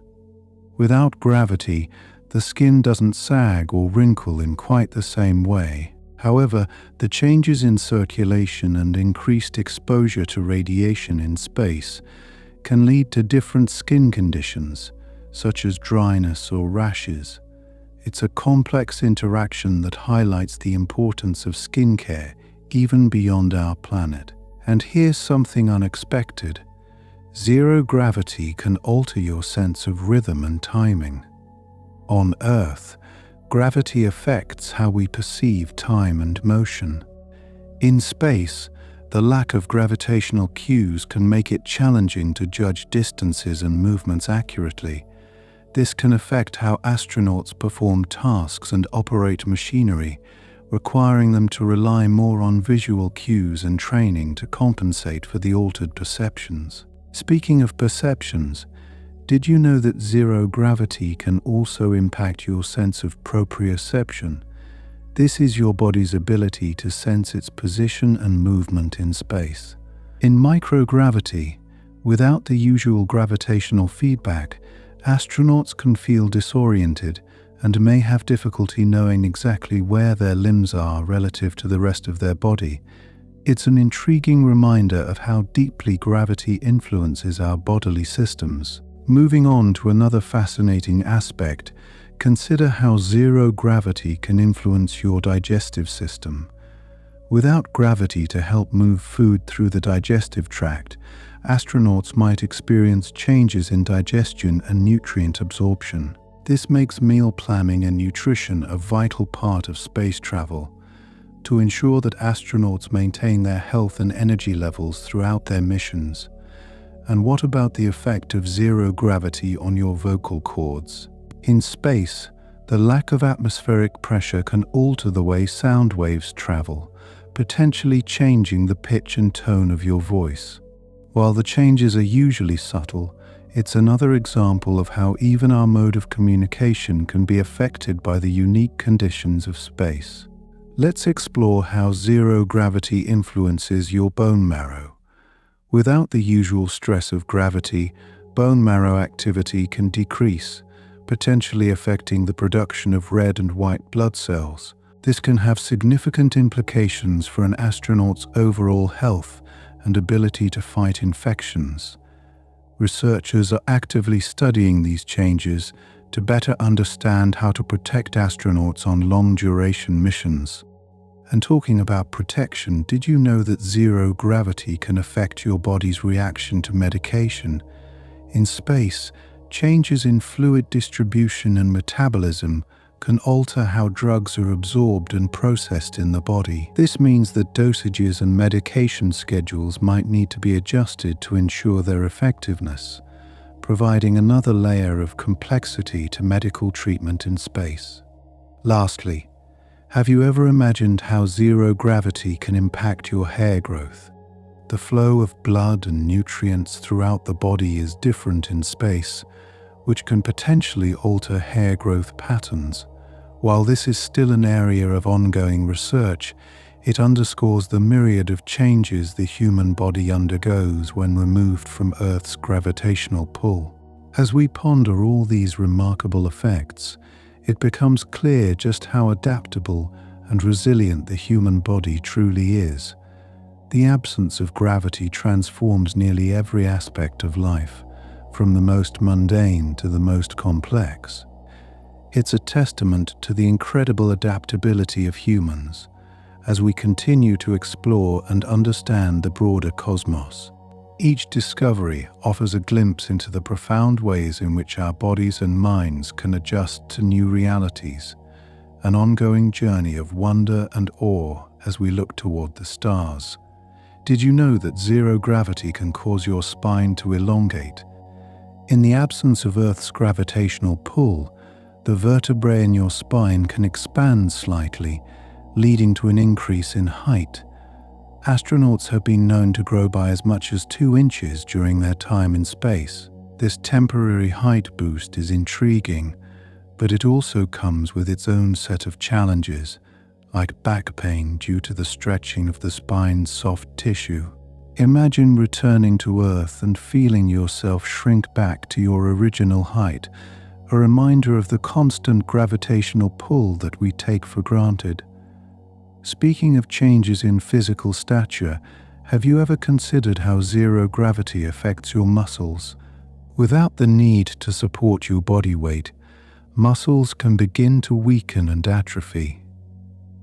Without gravity, the skin doesn't sag or wrinkle in quite the same way. However, the changes in circulation and increased exposure to radiation in space can lead to different skin conditions, such as dryness or rashes. It's a complex interaction that highlights the importance of skincare even beyond our planet. And here's something unexpected. Zero gravity can alter your sense of rhythm and timing. On Earth, gravity affects how we perceive time and motion. In space, the lack of gravitational cues can make it challenging to judge distances and movements accurately. This can affect how astronauts perform tasks and operate machinery, requiring them to rely more on visual cues and training to compensate for the altered perceptions. Speaking of perceptions, did you know that zero gravity can also impact your sense of proprioception? This is your body's ability to sense its position and movement in space. In microgravity, without the usual gravitational feedback, astronauts can feel disoriented and may have difficulty knowing exactly where their limbs are relative to the rest of their body. It's an intriguing reminder of how deeply gravity influences our bodily systems. Moving on to another fascinating aspect, consider how zero gravity can influence your digestive system. Without gravity to help move food through the digestive tract, astronauts might experience changes in digestion and nutrient absorption. This makes meal planning and nutrition a vital part of space travel. To ensure that astronauts maintain their health and energy levels throughout their missions. And what about the effect of zero gravity on your vocal cords? In space, the lack of atmospheric pressure can alter the way sound waves travel, potentially changing the pitch and tone of your voice. While the changes are usually subtle, it's another example of how even our mode of communication can be affected by the unique conditions of space. Let's explore how zero gravity influences your bone marrow. Without the usual stress of gravity, bone marrow activity can decrease, potentially affecting the production of red and white blood cells. This can have significant implications for an astronaut's overall health and ability to fight infections. Researchers are actively studying these changes to better understand how to protect astronauts on long-duration missions. And talking about protection, did you know that zero gravity can affect your body's reaction to medication? In space, changes in fluid distribution and metabolism can alter how drugs are absorbed and processed in the body. This means that dosages and medication schedules might need to be adjusted to ensure their effectiveness, providing another layer of complexity to medical treatment in space. Lastly, have you ever imagined how zero gravity can impact your hair growth? The flow of blood and nutrients throughout the body is different in space, which can potentially alter hair growth patterns. While this is still an area of ongoing research, it underscores the myriad of changes the human body undergoes when removed from Earth's gravitational pull. As we ponder all these remarkable effects, it becomes clear just how adaptable and resilient the human body truly is. The absence of gravity transforms nearly every aspect of life, from the most mundane to the most complex. It's a testament to the incredible adaptability of humans as we continue to explore and understand the broader cosmos. Each discovery offers a glimpse into the profound ways in which our bodies and minds can adjust to new realities, an ongoing journey of wonder and awe as we look toward the stars. Did you know that zero gravity can cause your spine to elongate? In the absence of Earth's gravitational pull, the vertebrae in your spine can expand slightly, leading to an increase in height. Astronauts have been known to grow by as much as 2 inches during their time in space. This temporary height boost is intriguing, but it also comes with its own set of challenges, like back pain due to the stretching of the spine's soft tissue. Imagine returning to Earth and feeling yourself shrink back to your original height, a reminder of the constant gravitational pull that we take for granted. Speaking of changes in physical stature, have you ever considered how zero gravity affects your muscles? Without the need to support your body weight, muscles can begin to weaken and atrophy.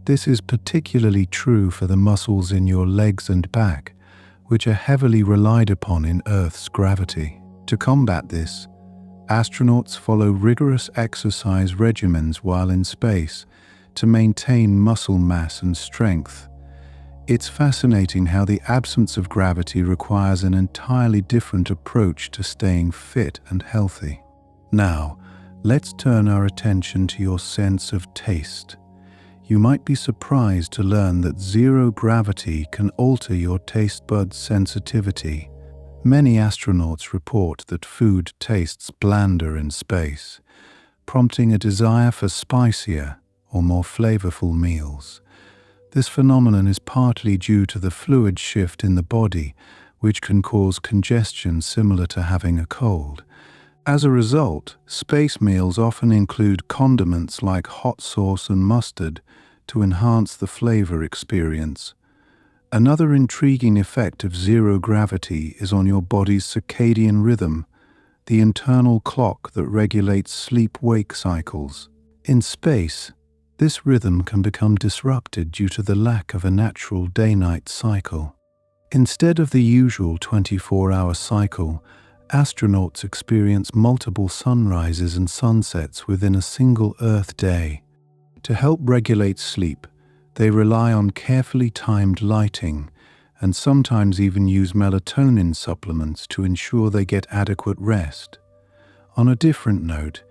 This is particularly true for the muscles in your legs and back, which are heavily relied upon in Earth's gravity. To combat this, astronauts follow rigorous exercise regimens while in space to maintain muscle mass and strength. It's fascinating how the absence of gravity requires an entirely different approach to staying fit and healthy. Now, let's turn our attention to your sense of taste. You might be surprised to learn that zero gravity can alter your taste buds' sensitivity. Many astronauts report that food tastes blander in space, prompting a desire for spicier or more flavorful meals. This phenomenon is partly due to the fluid shift in the body, which can cause congestion similar to having a cold. As a result, space meals often include condiments like hot sauce and mustard to enhance the flavor experience. Another intriguing effect of zero gravity is on your body's circadian rhythm, the internal clock that regulates sleep-wake cycles. In space, this rhythm can become disrupted due to the lack of a natural day-night cycle. Instead of the usual 24-hour cycle, astronauts experience multiple sunrises and sunsets within a single Earth day. To help regulate sleep, they rely on carefully timed lighting and sometimes even use melatonin supplements to ensure they get adequate rest. On a different note,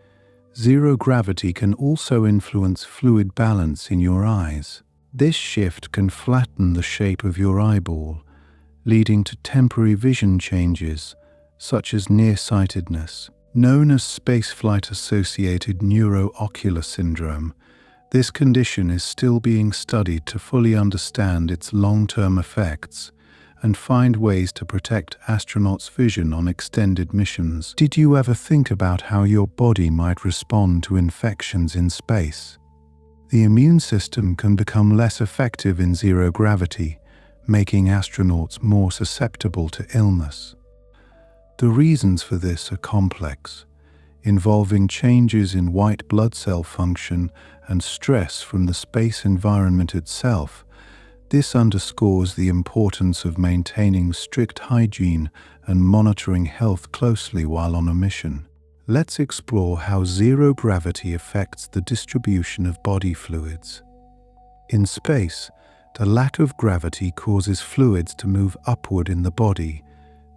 zero gravity can also influence fluid balance in your eyes. This shift can flatten the shape of your eyeball, leading to temporary vision changes, such as nearsightedness. Known as spaceflight-associated neuroocular syndrome, this condition is still being studied to fully understand its long-term effects and find ways to protect astronauts' vision on extended missions. Did you ever think about how your body might respond to infections in space? The immune system can become less effective in zero gravity, making astronauts more susceptible to illness. The reasons for this are complex, involving changes in white blood cell function and stress from the space environment itself. This underscores the importance of maintaining strict hygiene and monitoring health closely while on a mission. Let's explore how zero gravity affects the distribution of body fluids. In space, the lack of gravity causes fluids to move upward in the body,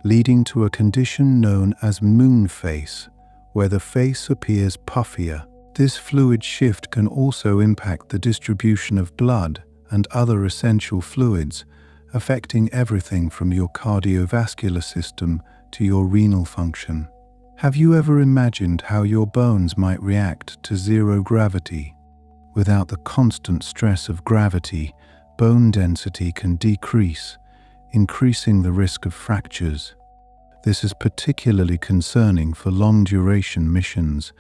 leading to a condition known as moon face, where the face appears puffier. This fluid shift can also impact the distribution of blood and other essential fluids, affecting everything from your cardiovascular system to your renal function. Have you ever imagined how your bones might react to zero gravity? Without the constant stress of gravity, bone density can decrease, increasing the risk of fractures. This is particularly concerning for long-duration missions,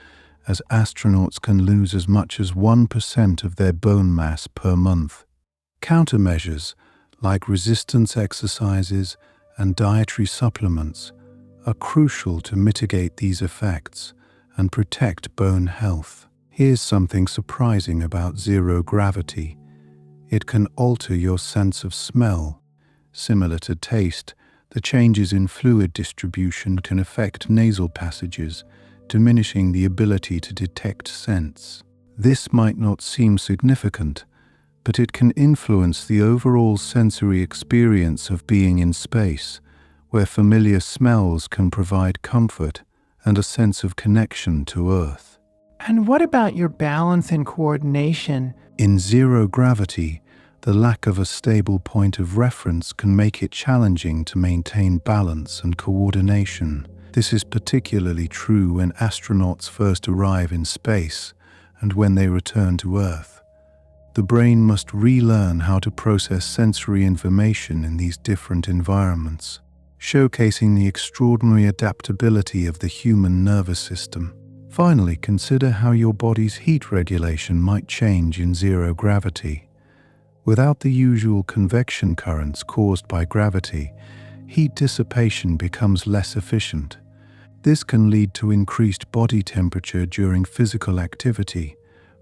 as astronauts can lose as much as 1% of their bone mass per month. Countermeasures, like resistance exercises and dietary supplements, are crucial to mitigate these effects and protect bone health. Here's something surprising about zero gravity. It can alter your sense of smell. Similar to taste, the changes in fluid distribution can affect nasal passages, diminishing the ability to detect scents. This might not seem significant, but it can influence the overall sensory experience of being in space, where familiar smells can provide comfort and a sense of connection to Earth. And what about your balance and coordination? In zero gravity, The lack of a stable point of reference can make it challenging to maintain balance and coordination. This is particularly true when astronauts first arrive in space and when they return to Earth. The brain must relearn how to process sensory information in these different environments, showcasing the extraordinary adaptability of the human nervous system. Finally, consider how your body's heat regulation might change in zero gravity. Without the usual convection currents caused by gravity, heat dissipation becomes less efficient. This can lead to increased body temperature during physical activity,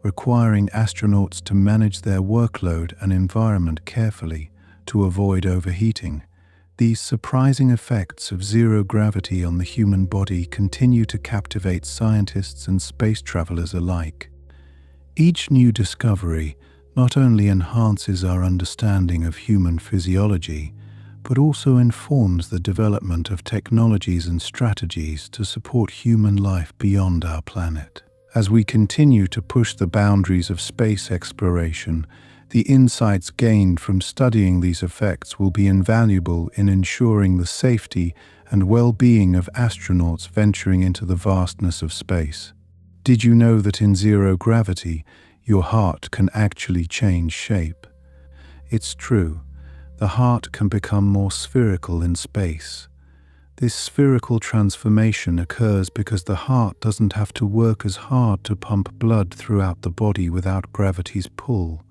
requiring astronauts to manage their workload and environment carefully to avoid overheating. These surprising effects of zero gravity on the human body continue to captivate scientists and space travelers alike. Each new discovery not only enhances our understanding of human physiology, but also informs the development of technologies and strategies to support human life beyond our planet. As we continue to push the boundaries of space exploration, the insights gained from studying these effects will be invaluable in ensuring the safety and well-being of astronauts venturing into the vastness of space. Did you know that in zero gravity, your heart can actually change shape? It's true. The heart can become more spherical in space. This spherical transformation occurs because the heart doesn't have to work as hard to pump blood throughout the body without gravity's pull.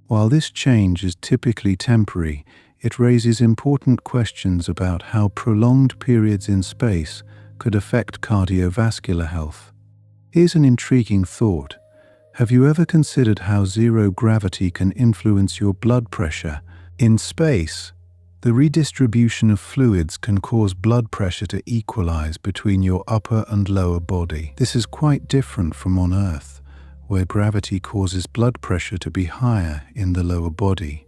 While this change is typically temporary, it raises important questions about how prolonged periods in space could affect cardiovascular health. Here's an intriguing thought. Have you ever considered how zero gravity can influence your blood pressure? In space, the redistribution of fluids can cause blood pressure to equalize between your upper and lower body. This is quite different from on Earth, where gravity causes blood pressure to be higher in the lower body.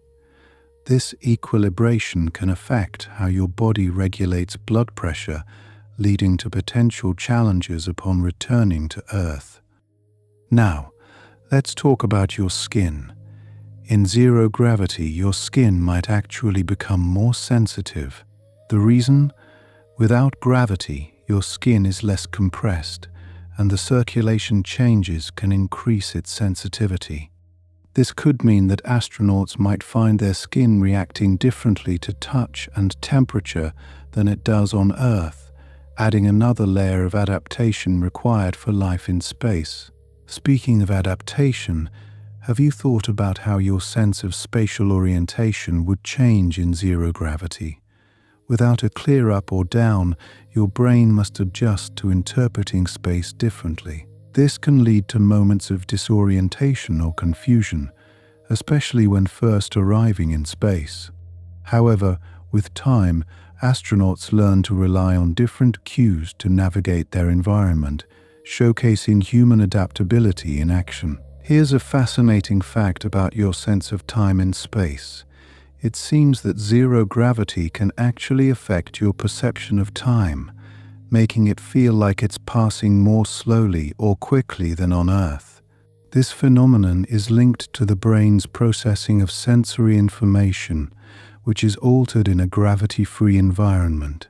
This equilibration can affect how your body regulates blood pressure, leading to potential challenges upon returning to Earth. Now, let's talk about your skin. In zero gravity, your skin might actually become more sensitive. The reason? Without gravity, your skin is less compressed, and the circulation changes can increase its sensitivity. This could mean that astronauts might find their skin reacting differently to touch and temperature than it does on Earth, adding another layer of adaptation required for life in space. Speaking of adaptation, have you thought about how your sense of spatial orientation would change in zero gravity? Without a clear up or down, your brain must adjust to interpreting space differently. This can lead to moments of disorientation or confusion, especially when first arriving in space. However, with time, astronauts learn to rely on different cues to navigate their environment, showcasing human adaptability in action. Here's a fascinating fact about your sense of time in space. It seems that zero gravity can actually affect your perception of time, making it feel like it's passing more slowly or quickly than on Earth. This phenomenon is linked to the brain's processing of sensory information, which is altered in a gravity-free environment.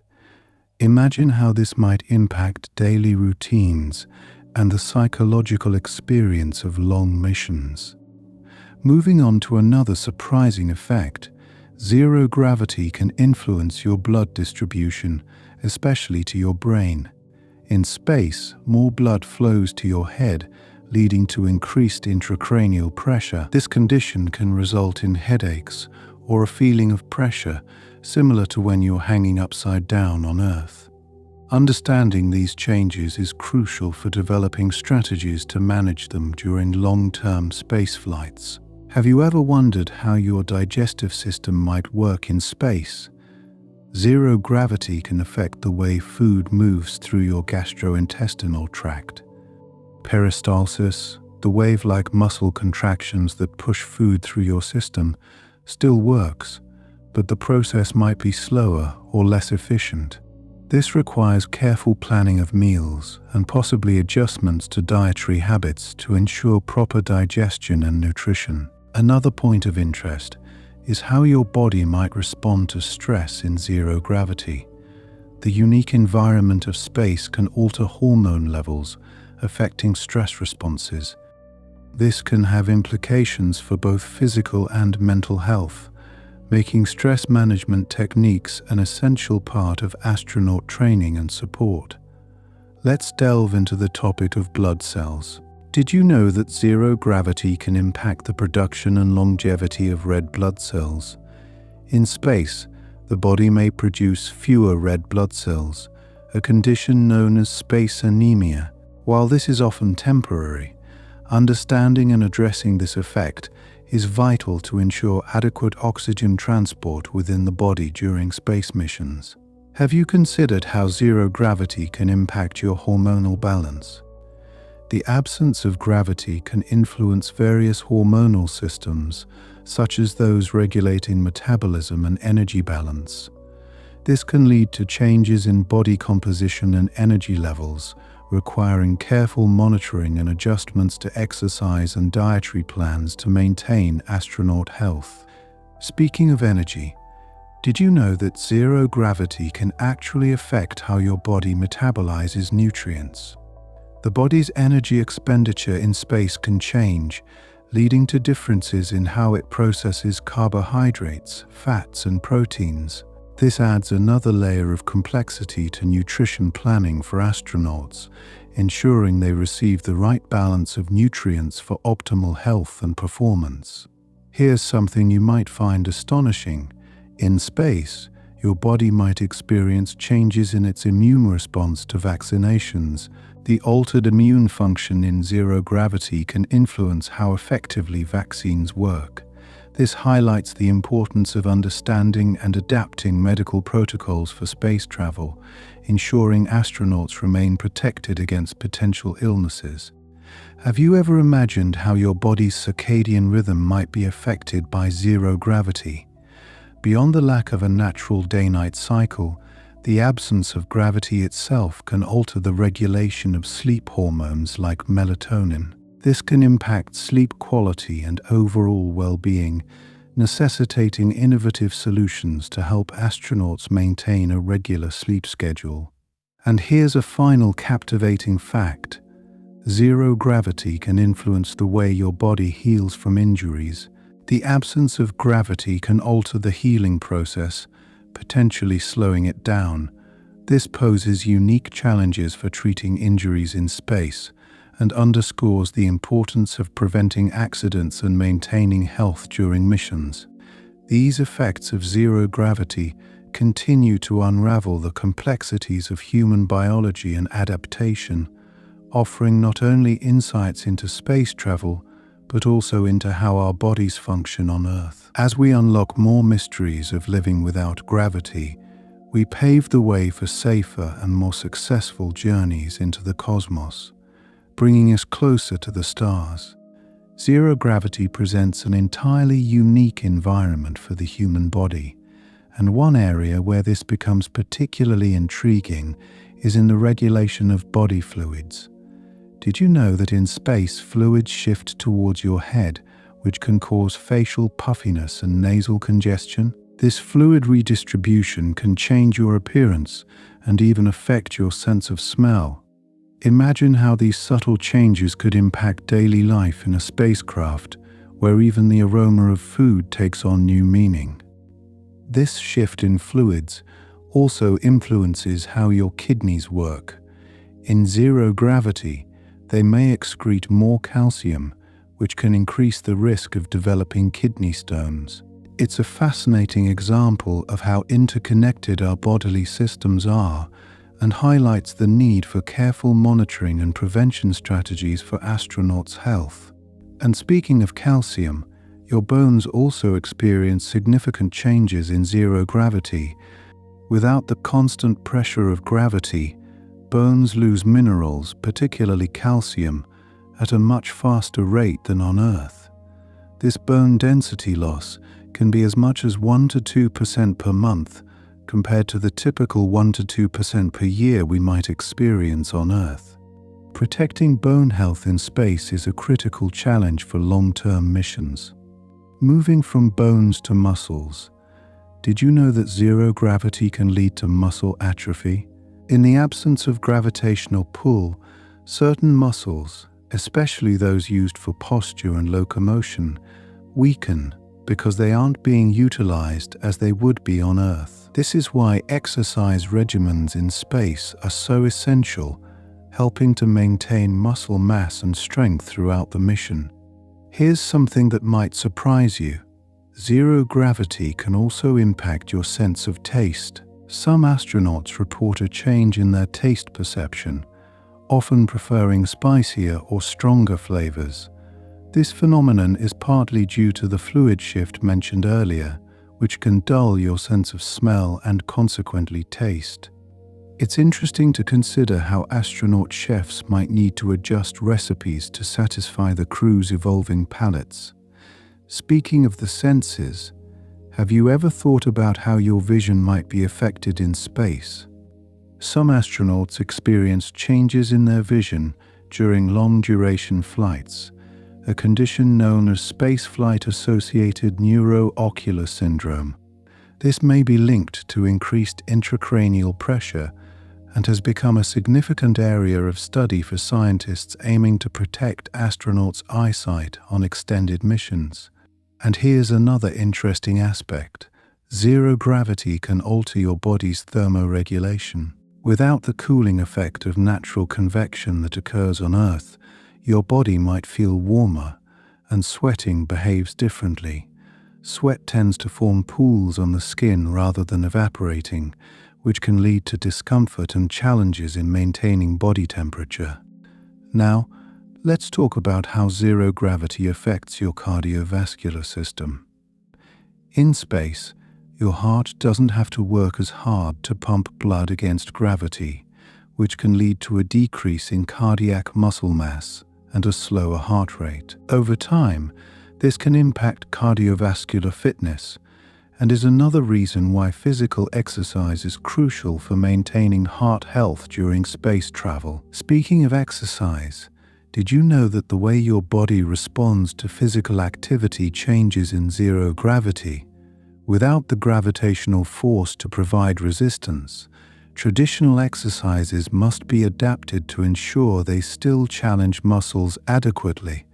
Imagine how this might impact daily routines and the psychological experience of long missions. Moving on to another surprising effect, zero gravity can influence your blood distribution, especially to your brain. In space, more blood flows to your head, leading to increased intracranial pressure. This condition can result in headaches or a feeling of pressure, similar to when you're hanging upside down on Earth. Understanding these changes is crucial for developing strategies to manage them during long-term space flights. Have you ever wondered how your digestive system might work in space? Zero gravity can affect the way food moves through your gastrointestinal tract. Peristalsis, the wave-like muscle contractions that push food through your system, still works, but the process might be slower or less efficient. This requires careful planning of meals and possibly adjustments to dietary habits to ensure proper digestion and nutrition. Another point of interest, is how your body might respond to stress in zero gravity. The unique environment of space can alter hormone levels, affecting stress responses. This can have implications for both physical and mental health, making stress management techniques an essential part of astronaut training and support. Let's delve into the topic of blood cells. Did you know that zero gravity can impact the production and longevity of red blood cells? In space, the body may produce fewer red blood cells, a condition known as space anemia. While this is often temporary, understanding and addressing this effect is vital to ensure adequate oxygen transport within the body during space missions. Have you considered how zero gravity can impact your hormonal balance? The absence of gravity can influence various hormonal systems, such as those regulating metabolism and energy balance. This can lead to changes in body composition and energy levels, requiring careful monitoring and adjustments to exercise and dietary plans to maintain astronaut health. Speaking of energy, did you know that zero gravity can actually affect how your body metabolizes nutrients? The body's energy expenditure in space can change, leading to differences in how it processes carbohydrates, fats, and proteins. This adds another layer of complexity to nutrition planning for astronauts, ensuring they receive the right balance of nutrients for optimal health and performance. Here's something you might find astonishing. In space, your body might experience changes in its immune response to vaccinations. The altered immune function in zero gravity can influence how effectively vaccines work. This highlights the importance of understanding and adapting medical protocols for space travel, ensuring astronauts remain protected against potential illnesses. Have you ever imagined how your body's circadian rhythm might be affected by zero gravity? Beyond the lack of a natural day-night cycle, the absence of gravity itself can alter the regulation of sleep hormones like melatonin. This can impact sleep quality and overall well-being, necessitating innovative solutions to help astronauts maintain a regular sleep schedule. And here's a final captivating fact. Zero gravity can influence the way your body heals from injuries. The absence of gravity can alter the healing process, potentially slowing it down. This poses unique challenges for treating injuries in space and underscores the importance of preventing accidents and maintaining health during missions. These effects of zero gravity continue to unravel the complexities of human biology and adaptation, offering not only insights into space travel, but also into how our bodies function on Earth. As we unlock more mysteries of living without gravity, we pave the way for safer and more successful journeys into the cosmos, bringing us closer to the stars. Zero gravity presents an entirely unique environment for the human body, and one area where this becomes particularly intriguing is in the regulation of body fluids. Did you know that in space, fluids shift towards your head, which can cause facial puffiness and nasal congestion? This fluid redistribution can change your appearance and even affect your sense of smell. Imagine how these subtle changes could impact daily life in a spacecraft, where even the aroma of food takes on new meaning. This shift in fluids also influences how your kidneys work. In zero gravity, they may excrete more calcium, which can increase the risk of developing kidney stones. It's a fascinating example of how interconnected our bodily systems are and highlights the need for careful monitoring and prevention strategies for astronauts' health. And speaking of calcium, your bones also experience significant changes in zero gravity. Without the constant pressure of gravity, bones lose minerals, particularly calcium, at a much faster rate than on Earth. This bone density loss can be as much as 1 to 2% per month, compared to the typical 1 to 2% per year we might experience on Earth. Protecting bone health in space is a critical challenge for long-term missions. Moving from bones to muscles. Did you know that zero gravity can lead to muscle atrophy? In the absence of gravitational pull, certain muscles, especially those used for posture and locomotion, weaken because they aren't being utilized as they would be on Earth. This is why exercise regimens in space are so essential, helping to maintain muscle mass and strength throughout the mission. Here's something that might surprise you. Zero gravity can also impact your sense of taste. Some astronauts report a change in their taste perception, often preferring spicier or stronger flavors. This phenomenon is partly due to the fluid shift mentioned earlier, which can dull your sense of smell and consequently taste. It's interesting to consider how astronaut chefs might need to adjust recipes to satisfy the crew's evolving palates. Speaking of the senses, have you ever thought about how your vision might be affected in space? Some astronauts experience changes in their vision during long-duration flights, a condition known as spaceflight-associated neuroocular syndrome. This may be linked to increased intracranial pressure and has become a significant area of study for scientists aiming to protect astronauts' eyesight on extended missions. And here's another interesting aspect. Zero gravity can alter your body's thermoregulation. Without the cooling effect of natural convection that occurs on Earth, your body might feel warmer, and sweating behaves differently. Sweat tends to form pools on the skin rather than evaporating, which can lead to discomfort and challenges in maintaining body temperature. Now, let's talk about how zero gravity affects your cardiovascular system. In space, your heart doesn't have to work as hard to pump blood against gravity, which can lead to a decrease in cardiac muscle mass and a slower heart rate. Over time, this can impact cardiovascular fitness and is another reason why physical exercise is crucial for maintaining heart health during space travel. Speaking of exercise, did you know that the way your body responds to physical activity changes in zero gravity? Without the gravitational force to provide resistance, traditional exercises must be adapted to ensure they still challenge muscles adequately.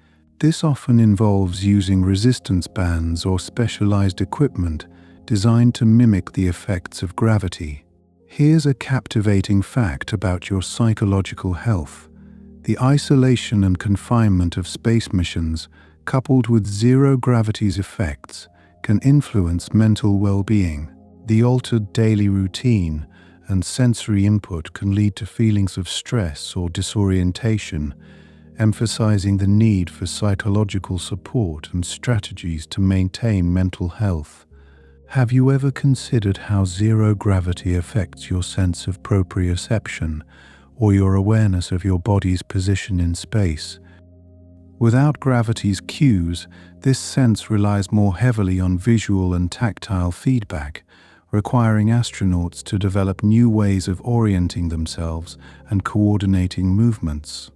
This often involves using resistance bands or specialized equipment designed to mimic the effects of gravity. Here's a captivating fact about your psychological health. The isolation and confinement of space missions, coupled with zero gravity's effects, can influence mental well-being. The altered daily routine and sensory input can lead to feelings of stress or disorientation, emphasizing the need for psychological support and strategies to maintain mental health. Have you ever considered how zero gravity affects your sense of proprioception or your awareness of your body's position in space? Without gravity's cues, this sense relies more heavily on visual and tactile feedback, requiring astronauts to develop new ways of orienting themselves and coordinating movements.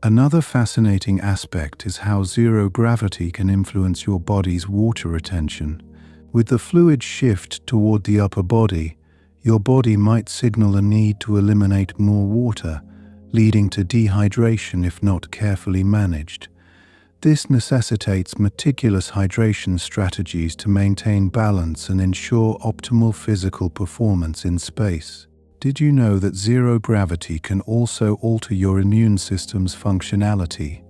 Another fascinating aspect is how zero gravity can influence your body's water retention. With the fluid shift toward the upper body, your body might signal a need to eliminate more water, leading to dehydration if not carefully managed. This necessitates meticulous hydration strategies to maintain balance and ensure optimal physical performance in space. Did you know that zero gravity can also alter your immune system's functionality?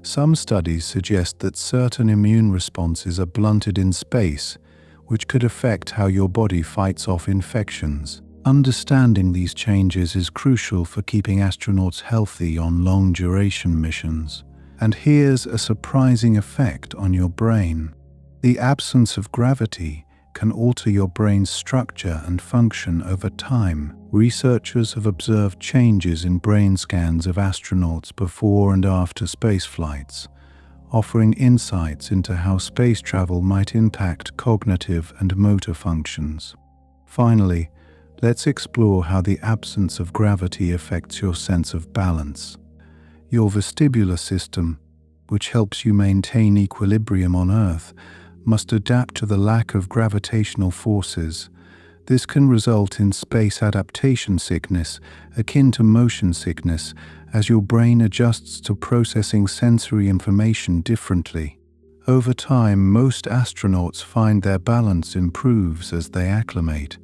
Some studies suggest that certain immune responses are blunted in space, which could affect how your body fights off infections. Understanding these changes is crucial for keeping astronauts healthy on long-duration missions. And here's a surprising effect on your brain. The absence of gravity can alter your brain's structure and function over time. Researchers have observed changes in brain scans of astronauts before and after space flights, offering insights into how space travel might impact cognitive and motor functions. Finally, let's explore how the absence of gravity affects your sense of balance. Your vestibular system, which helps you maintain equilibrium on Earth, must adapt to the lack of gravitational forces. This can result in space adaptation sickness, akin to motion sickness, as your brain adjusts to processing sensory information differently. Over time, most astronauts find their balance improves as they acclimate,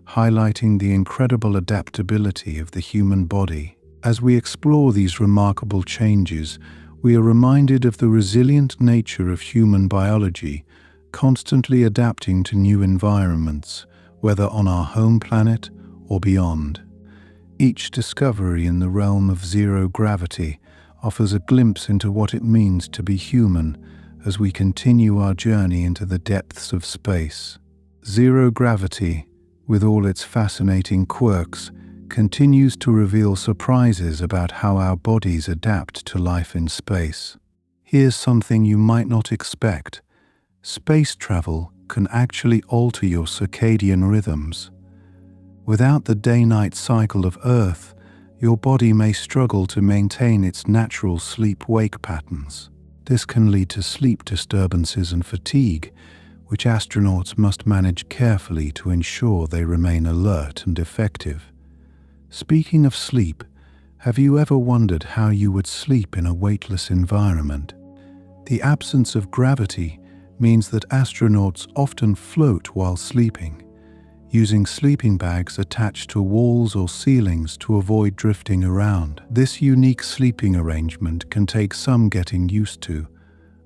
highlighting the incredible adaptability of the human body. As we explore these remarkable changes, we are reminded of the resilient nature of human biology, constantly adapting to new environments, whether on our home planet or beyond. Each discovery in the realm of zero gravity offers a glimpse into what it means to be human as we continue our journey into the depths of space. Zero gravity, with all its fascinating quirks, continues to reveal surprises about how our bodies adapt to life in space. Here's something you might not expect. Space travel can actually alter your circadian rhythms. Without the day-night cycle of Earth, your body may struggle to maintain its natural sleep-wake patterns. This can lead to sleep disturbances and fatigue, which astronauts must manage carefully to ensure they remain alert and effective. Speaking of sleep, have you ever wondered how you would sleep in a weightless environment? The absence of gravity means that astronauts often float while sleeping, using sleeping bags attached to walls or ceilings to avoid drifting around. This unique sleeping arrangement can take some getting used to,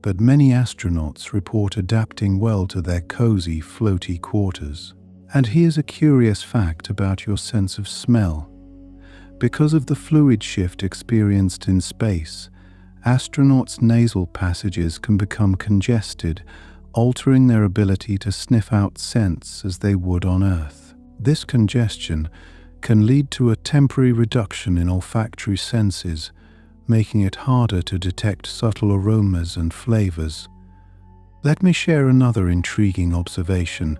but many astronauts report adapting well to their cozy, floaty quarters. And here's a curious fact about your sense of smell. Because of the fluid shift experienced in space, astronauts' nasal passages can become congested, altering their ability to sniff out scents as they would on Earth. This congestion can lead to a temporary reduction in olfactory senses, making it harder to detect subtle aromas and flavors. Let me share another intriguing observation.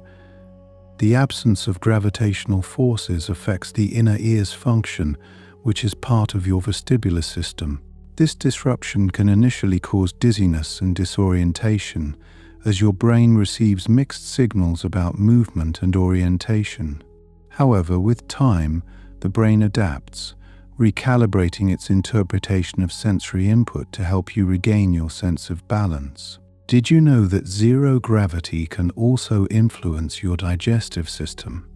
The absence of gravitational forces affects the inner ear's function, which is part of your vestibular system. This disruption can initially cause dizziness and disorientation, as your brain receives mixed signals about movement and orientation. However, with time, the brain adapts, recalibrating its interpretation of sensory input to help you regain your sense of balance. Did you know that zero gravity can also influence your digestive system?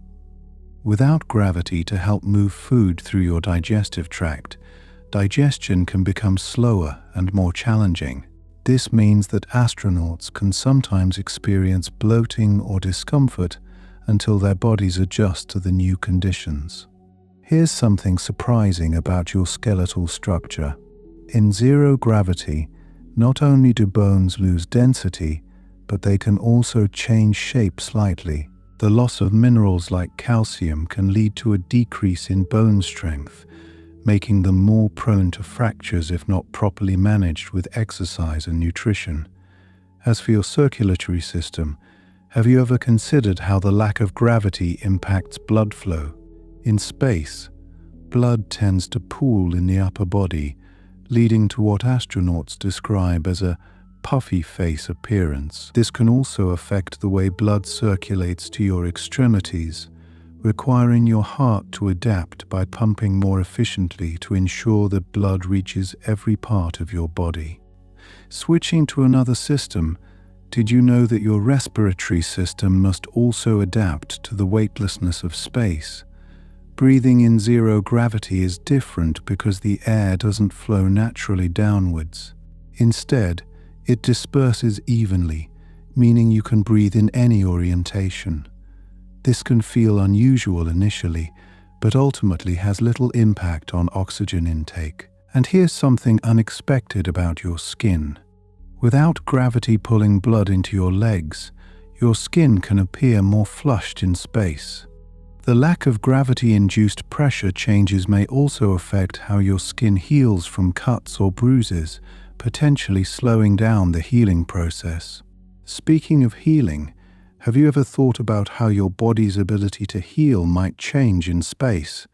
Without gravity to help move food through your digestive tract, digestion can become slower and more challenging. This means that astronauts can sometimes experience bloating or discomfort until their bodies adjust to the new conditions. Here's something surprising about your skeletal structure. In zero gravity, not only do bones lose density, but they can also change shape slightly. The loss of minerals like calcium can lead to a decrease in bone strength, making them more prone to fractures if not properly managed with exercise and nutrition. As for your circulatory system, have you ever considered how the lack of gravity impacts blood flow? In space, blood tends to pool in the upper body, leading to what astronauts describe as a puffy face appearance. This can also affect the way blood circulates to your extremities, requiring your heart to adapt by pumping more efficiently to ensure that blood reaches every part of your body. Switching to another system, did you know that your respiratory system must also adapt to the weightlessness of space? Breathing in zero gravity is different because the air doesn't flow naturally downwards. Instead, it disperses evenly, meaning you can breathe in any orientation. This can feel unusual initially, but ultimately has little impact on oxygen intake. And here's something unexpected about your skin. Without gravity pulling blood into your legs, your skin can appear more flushed in space. The lack of gravity-induced pressure changes may also affect how your skin heals from cuts or bruises, potentially slowing down the healing process. Speaking of healing, have you ever thought about how your body's ability to heal might change in space?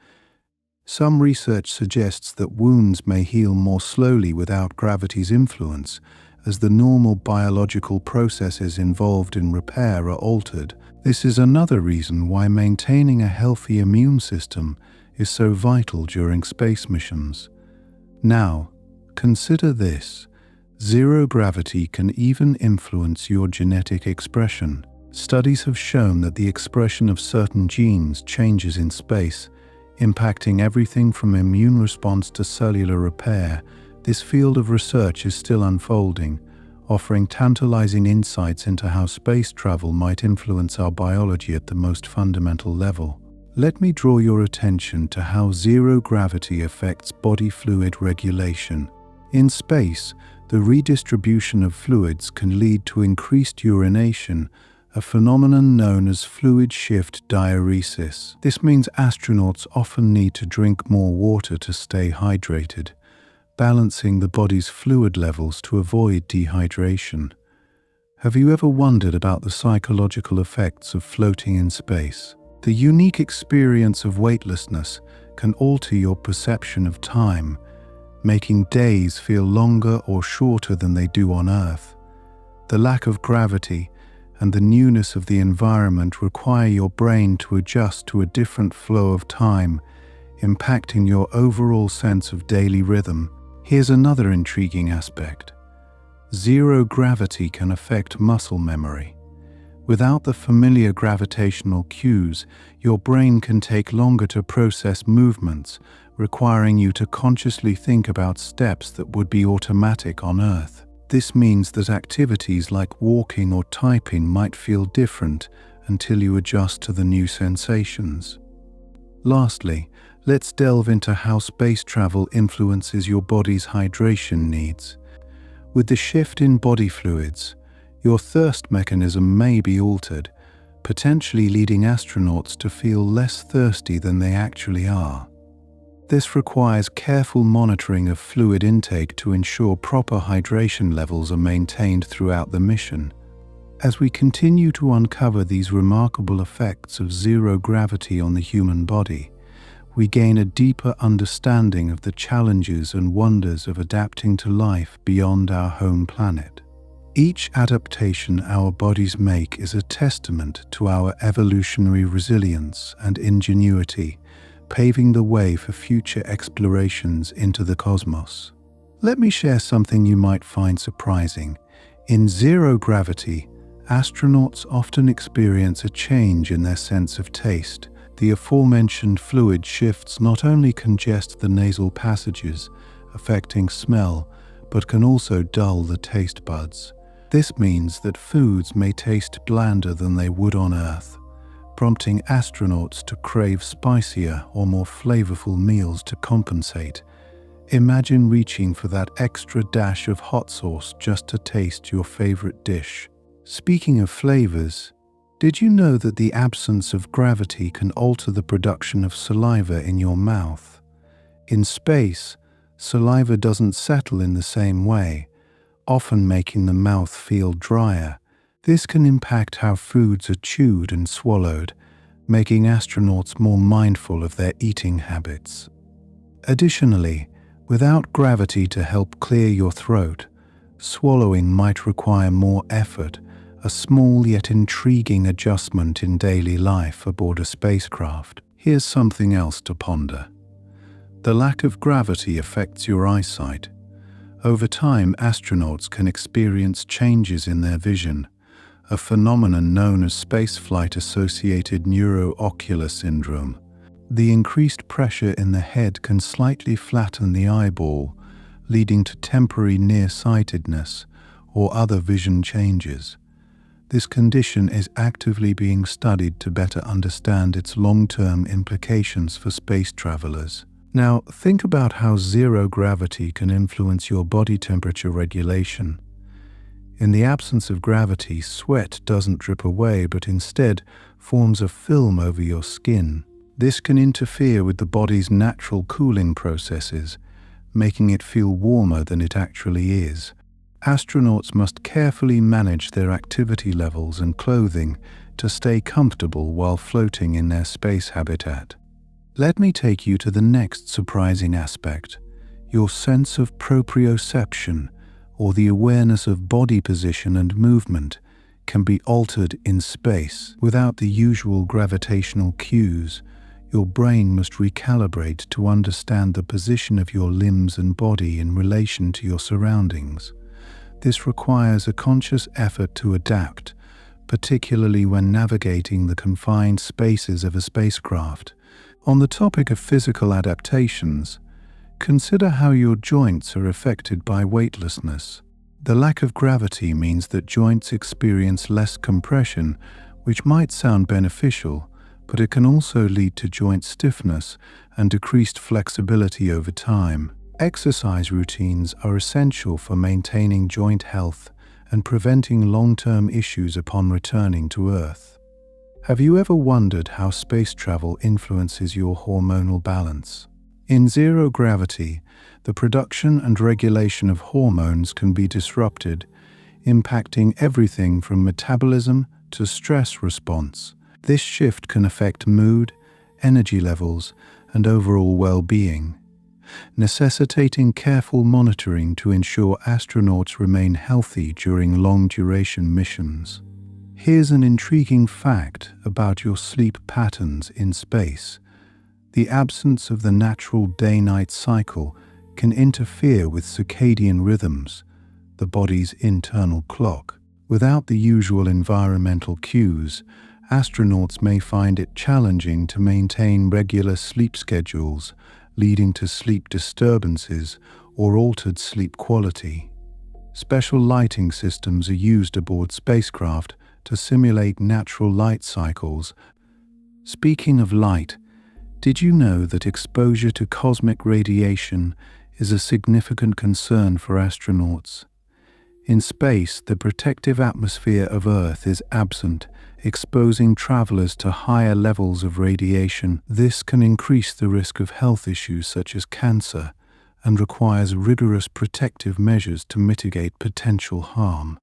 Some research suggests that wounds may heal more slowly without gravity's influence, as the normal biological processes involved in repair are altered. This is another reason why maintaining a healthy immune system is so vital during space missions. Now, consider this. Zero gravity can even influence your genetic expression. Studies have shown that the expression of certain genes changes in space, impacting everything from immune response to cellular repair. This field of research is still unfolding, offering tantalizing insights into how space travel might influence our biology at the most fundamental level. Let me draw your attention to how zero gravity affects body fluid regulation. In space, the redistribution of fluids can lead to increased urination, a phenomenon known as fluid shift diuresis. This means astronauts often need to drink more water to stay hydrated, balancing the body's fluid levels to avoid dehydration. Have you ever wondered about the psychological effects of floating in space? The unique experience of weightlessness can alter your perception of time, making days feel longer or shorter than they do on Earth. The lack of gravity and the newness of the environment require your brain to adjust to a different flow of time, impacting your overall sense of daily rhythm. Here's another intriguing aspect. Zero gravity can affect muscle memory. Without the familiar gravitational cues, your brain can take longer to process movements, requiring you to consciously think about steps that would be automatic on Earth. This means that activities like walking or typing might feel different until you adjust to the new sensations. Lastly, let's delve into how space travel influences your body's hydration needs. With the shift in body fluids, your thirst mechanism may be altered, potentially leading astronauts to feel less thirsty than they actually are. This requires careful monitoring of fluid intake to ensure proper hydration levels are maintained throughout the mission. As we continue to uncover these remarkable effects of zero gravity on the human body, we gain a deeper understanding of the challenges and wonders of adapting to life beyond our home planet. Each adaptation our bodies make is a testament to our evolutionary resilience and ingenuity, paving the way for future explorations into the cosmos. Let me share something you might find surprising. In zero gravity, astronauts often experience a change in their sense of taste. The aforementioned fluid shifts not only congest the nasal passages, affecting smell, but can also dull the taste buds. This means that foods may taste blander than they would on Earth, prompting astronauts to crave spicier or more flavorful meals to compensate. Imagine reaching for that extra dash of hot sauce just to taste your favorite dish. Speaking of flavors, did you know that the absence of gravity can alter the production of saliva in your mouth? In space, saliva doesn't settle in the same way, often making the mouth feel drier. This can impact how foods are chewed and swallowed, making astronauts more mindful of their eating habits. Additionally, without gravity to help clear your throat, swallowing might require more effort, a small yet intriguing adjustment in daily life aboard a spacecraft. Here's something else to ponder. The lack of gravity affects your eyesight. Over time, astronauts can experience changes in their vision, a phenomenon known as spaceflight-associated neuroocular syndrome. The increased pressure in the head can slightly flatten the eyeball, leading to temporary nearsightedness or other vision changes. This condition is actively being studied to better understand its long-term implications for space travelers. Now, think about how zero gravity can influence your body temperature regulation. In the absence of gravity, sweat doesn't drip away, but instead forms a film over your skin. This can interfere with the body's natural cooling processes, making it feel warmer than it actually is. Astronauts must carefully manage their activity levels and clothing to stay comfortable while floating in their space habitat. Let me take you to the next surprising aspect, your sense of proprioception, or the awareness of body position and movement can be altered in space. Without the usual gravitational cues, your brain must recalibrate to understand the position of your limbs and body in relation to your surroundings. This requires a conscious effort to adapt, particularly when navigating the confined spaces of a spacecraft. On the topic of physical adaptations, consider how your joints are affected by weightlessness. The lack of gravity means that joints experience less compression, which might sound beneficial, but it can also lead to joint stiffness and decreased flexibility over time. Exercise routines are essential for maintaining joint health and preventing long-term issues upon returning to Earth. Have you ever wondered how space travel influences your hormonal balance? In zero gravity, the production and regulation of hormones can be disrupted, impacting everything from metabolism to stress response. This shift can affect mood, energy levels, and overall well-being, necessitating careful monitoring to ensure astronauts remain healthy during long-duration missions. Here's an intriguing fact about your sleep patterns in space. The absence of the natural day-night cycle can interfere with circadian rhythms, the body's internal clock. Without the usual environmental cues, astronauts may find it challenging to maintain regular sleep schedules, leading to sleep disturbances or altered sleep quality. Special lighting systems are used aboard spacecraft to simulate natural light cycles. Speaking of light, did you know that exposure to cosmic radiation is a significant concern for astronauts? In space, the protective atmosphere of Earth is absent, exposing travelers to higher levels of radiation. This can increase the risk of health issues such as cancer and requires rigorous protective measures to mitigate potential harm.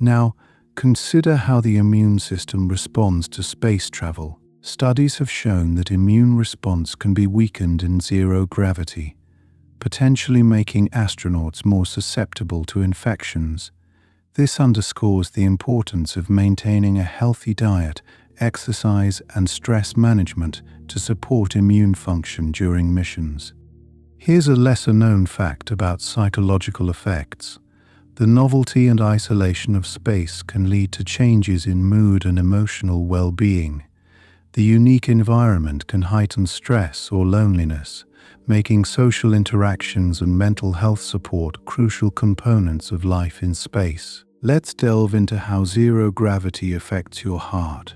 Now, consider how the immune system responds to space travel. Studies have shown that immune response can be weakened in zero gravity, potentially making astronauts more susceptible to infections. This underscores the importance of maintaining a healthy diet, exercise, and stress management to support immune function during missions. Here's a lesser-known fact about psychological effects. The novelty and isolation of space can lead to changes in mood and emotional well-being. The unique environment can heighten stress or loneliness, making social interactions and mental health support crucial components of life in space. Let's delve into how zero gravity affects your heart.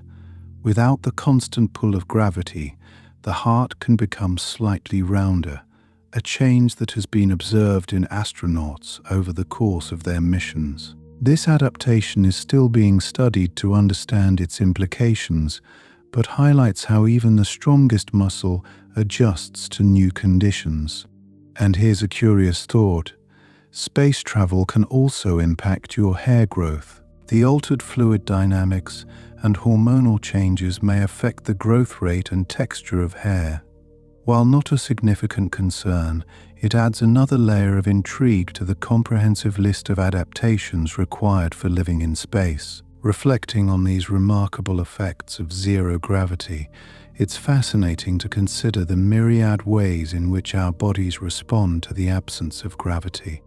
Without the constant pull of gravity, the heart can become slightly rounder, a change that has been observed in astronauts over the course of their missions. This adaptation is still being studied to understand its implications, but highlights how even the strongest muscle adjusts to new conditions. And here's a curious thought. Space travel can also impact your hair growth. The altered fluid dynamics and hormonal changes may affect the growth rate and texture of hair. While not a significant concern, it adds another layer of intrigue to the comprehensive list of adaptations required for living in space. Reflecting on these remarkable effects of zero gravity, it's fascinating to consider the myriad ways in which our bodies respond to the absence of gravity.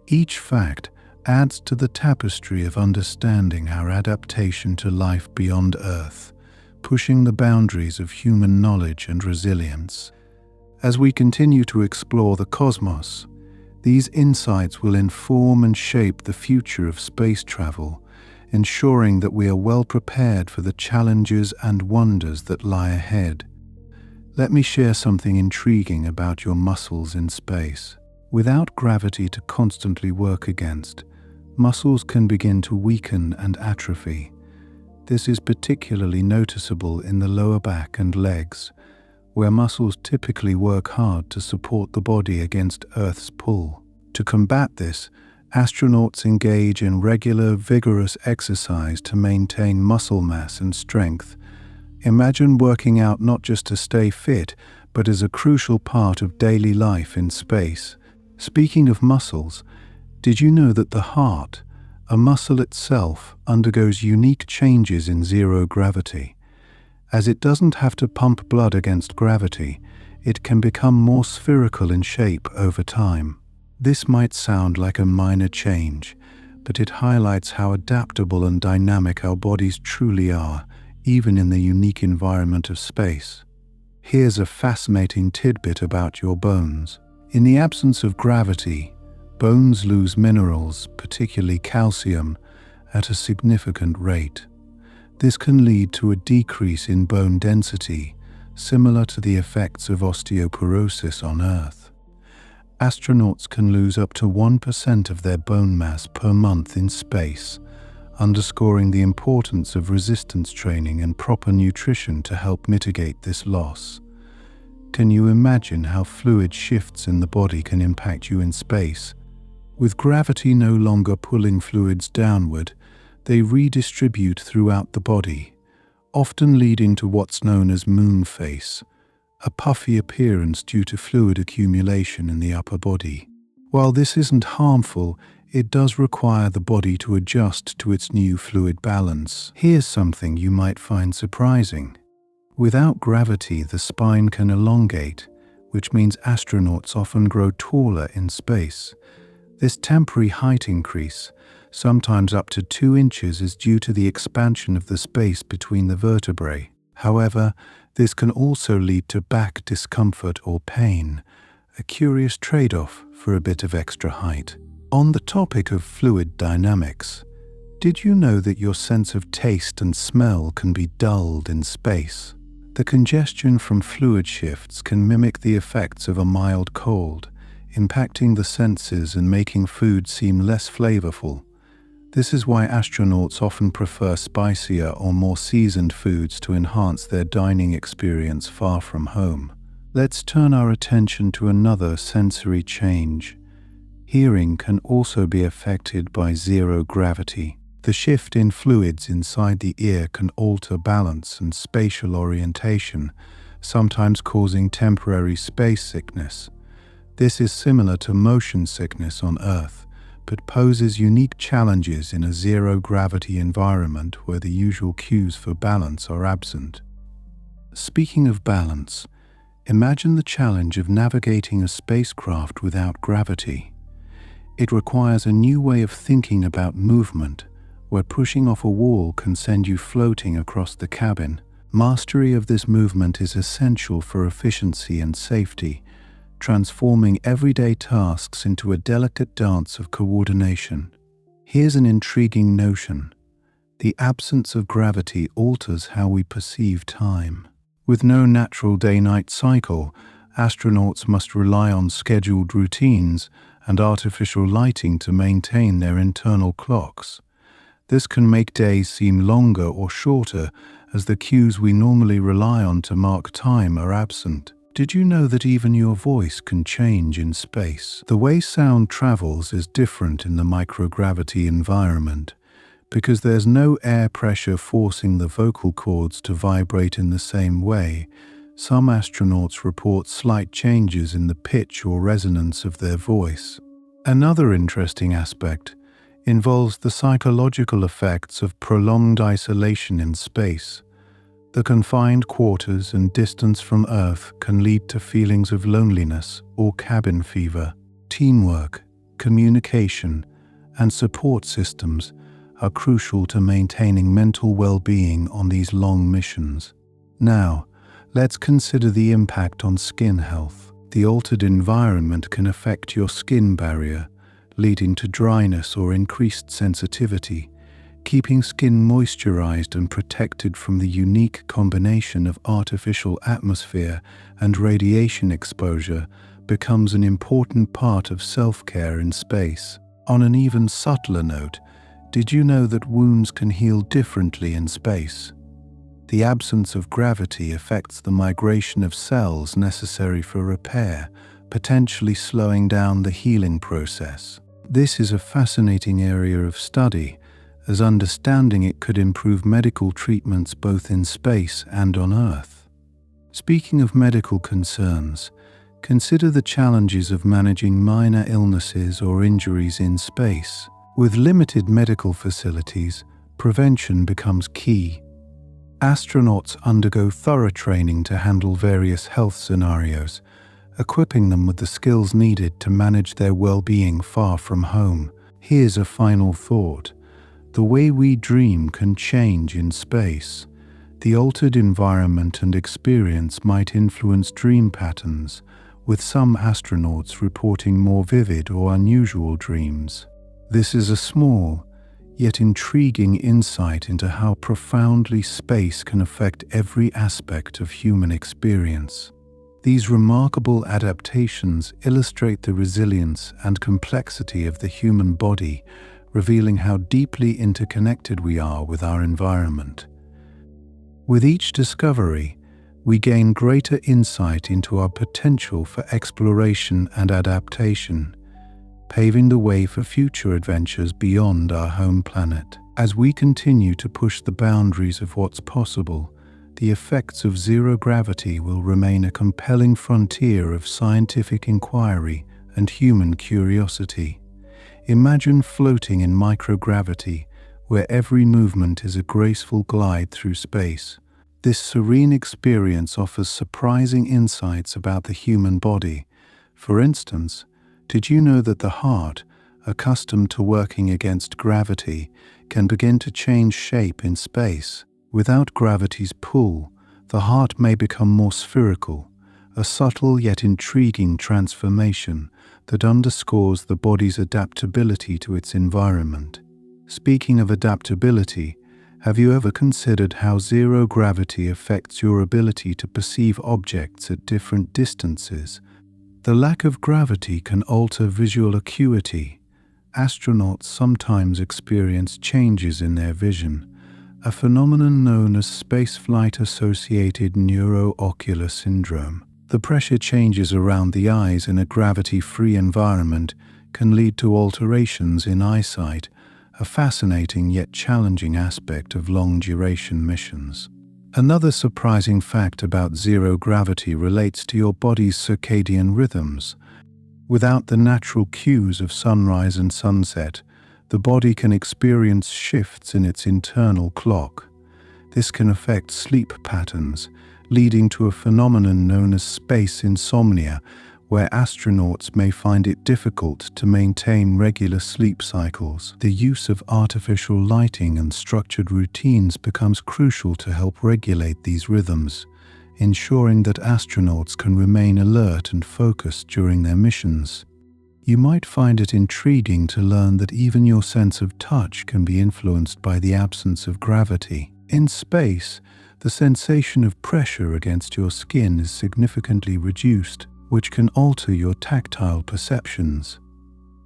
Each fact adds to the tapestry of understanding our adaptation to life beyond Earth, pushing the boundaries of human knowledge and resilience. As we continue to explore the cosmos, these insights will inform and shape the future of space travel, ensuring that we are well prepared for the challenges and wonders that lie ahead. Let me share something intriguing about your muscles in space. Without gravity to constantly work against, muscles can begin to weaken and atrophy. This is particularly noticeable in the lower back and legs, where muscles typically work hard to support the body against Earth's pull. To combat this, astronauts engage in regular, vigorous exercise to maintain muscle mass and strength. Imagine working out not just to stay fit, but as a crucial part of daily life in space. Speaking of muscles, Did you know that the heart, a muscle itself, undergoes unique changes in zero gravity? As it doesn't have to pump blood against gravity, it can become more spherical in shape over time. This might sound like a minor change, but it highlights how adaptable and dynamic our bodies truly are, even in the unique environment of space. Here's a fascinating tidbit about your bones. In the absence of gravity, bones lose minerals, particularly calcium, at a significant rate. This can lead to a decrease in bone density, similar to the effects of osteoporosis on Earth. Astronauts can lose up to 1% of their bone mass per month in space, underscoring the importance of resistance training and proper nutrition to help mitigate this loss. Can you imagine how fluid shifts in the body can impact you in space? With gravity no longer pulling fluids downward, they redistribute throughout the body, often leading to what's known as moon face, a puffy appearance due to fluid accumulation in the upper body. While this isn't harmful, it does require the body to adjust to its new fluid balance. Here's something you might find surprising. Without gravity, the spine can elongate, which means astronauts often grow taller in space. This temporary height increase, sometimes up to 2 inches, is due to the expansion of the space between the vertebrae. However, this can also lead to back discomfort or pain, a curious trade-off for a bit of extra height. On the topic of fluid dynamics, did you know that your sense of taste and smell can be dulled in space? The congestion from fluid shifts can mimic the effects of a mild cold, impacting the senses and making food seem less flavorful. This is why astronauts often prefer spicier or more seasoned foods to enhance their dining experience far from home. Let's turn our attention to another sensory change. Hearing can also be affected by zero gravity. The shift in fluids inside the ear can alter balance and spatial orientation, sometimes causing temporary space sickness. This is similar to motion sickness on Earth, but poses unique challenges in a zero-gravity environment where the usual cues for balance are absent. Speaking of balance, imagine the challenge of navigating a spacecraft without gravity. It requires a new way of thinking about movement, where pushing off a wall can send you floating across the cabin. Mastery of this movement is essential for efficiency and safety, transforming everyday tasks into a delicate dance of coordination. Here's an intriguing notion. The absence of gravity alters how we perceive time. With no natural day-night cycle, astronauts must rely on scheduled routines and artificial lighting to maintain their internal clocks. This can make days seem longer or shorter, as the cues we normally rely on to mark time are absent. Did you know that even your voice can change in space? The way sound travels is different in the microgravity environment, because there's no air pressure forcing the vocal cords to vibrate in the same way. Some astronauts report slight changes in the pitch or resonance of their voice. Another interesting aspect involves the psychological effects of prolonged isolation in space. The confined quarters and distance from Earth can lead to feelings of loneliness or cabin fever. Teamwork, communication, and support systems are crucial to maintaining mental well-being on these long missions. Now, let's consider the impact on skin health. The altered environment can affect your skin barrier, leading to dryness or increased sensitivity. Keeping skin moisturized and protected from the unique combination of artificial atmosphere and radiation exposure becomes an important part of self-care in space. On an even subtler note, did you know that wounds can heal differently in space? The absence of gravity affects the migration of cells necessary for repair, potentially slowing down the healing process. This is a fascinating area of study, as understanding it could improve medical treatments both in space and on Earth. Speaking of medical concerns, Consider the challenges of managing minor illnesses or injuries in space. With limited medical facilities, prevention becomes key. Astronauts undergo thorough training to handle various health scenarios, equipping them with the skills needed to manage their well-being far from home. Here's a final thought. The way we dream can change in space. The altered environment and experience might influence dream patterns, with some astronauts reporting more vivid or unusual dreams. This is a small, yet intriguing insight into how profoundly space can affect every aspect of human experience. These remarkable adaptations illustrate the resilience and complexity of the human body, revealing how deeply interconnected we are with our environment. With each discovery, we gain greater insight into our potential for exploration and adaptation, paving the way for future adventures beyond our home planet. As we continue to push the boundaries of what's possible, the effects of zero gravity will remain a compelling frontier of scientific inquiry and human curiosity. Imagine floating in microgravity, where every movement is a graceful glide through space. This serene experience offers surprising insights about the human body. For instance, did you know that the heart, accustomed to working against gravity, can begin to change shape in space? Without gravity's pull, the heart may become more spherical, a subtle yet intriguing transformation that underscores the body's adaptability to its environment. Speaking of adaptability, have you ever considered how zero gravity affects your ability to perceive objects at different distances? The lack of gravity can alter visual acuity. Astronauts sometimes experience changes in their vision, a phenomenon known as spaceflight-associated neuroocular syndrome. The pressure changes around the eyes in a gravity-free environment can lead to alterations in eyesight, a fascinating yet challenging aspect of long-duration missions. Another surprising fact about zero gravity relates to your body's circadian rhythms. Without the natural cues of sunrise and sunset, the body can experience shifts in its internal clock. This can affect sleep patterns, leading to a phenomenon known as space insomnia, where astronauts may find it difficult to maintain regular sleep cycles. The use of artificial lighting and structured routines becomes crucial to help regulate these rhythms, ensuring that astronauts can remain alert and focused during their missions. You might find it intriguing to learn that even your sense of touch can be influenced by the absence of gravity. In space, the sensation of pressure against your skin is significantly reduced, which can alter your tactile perceptions.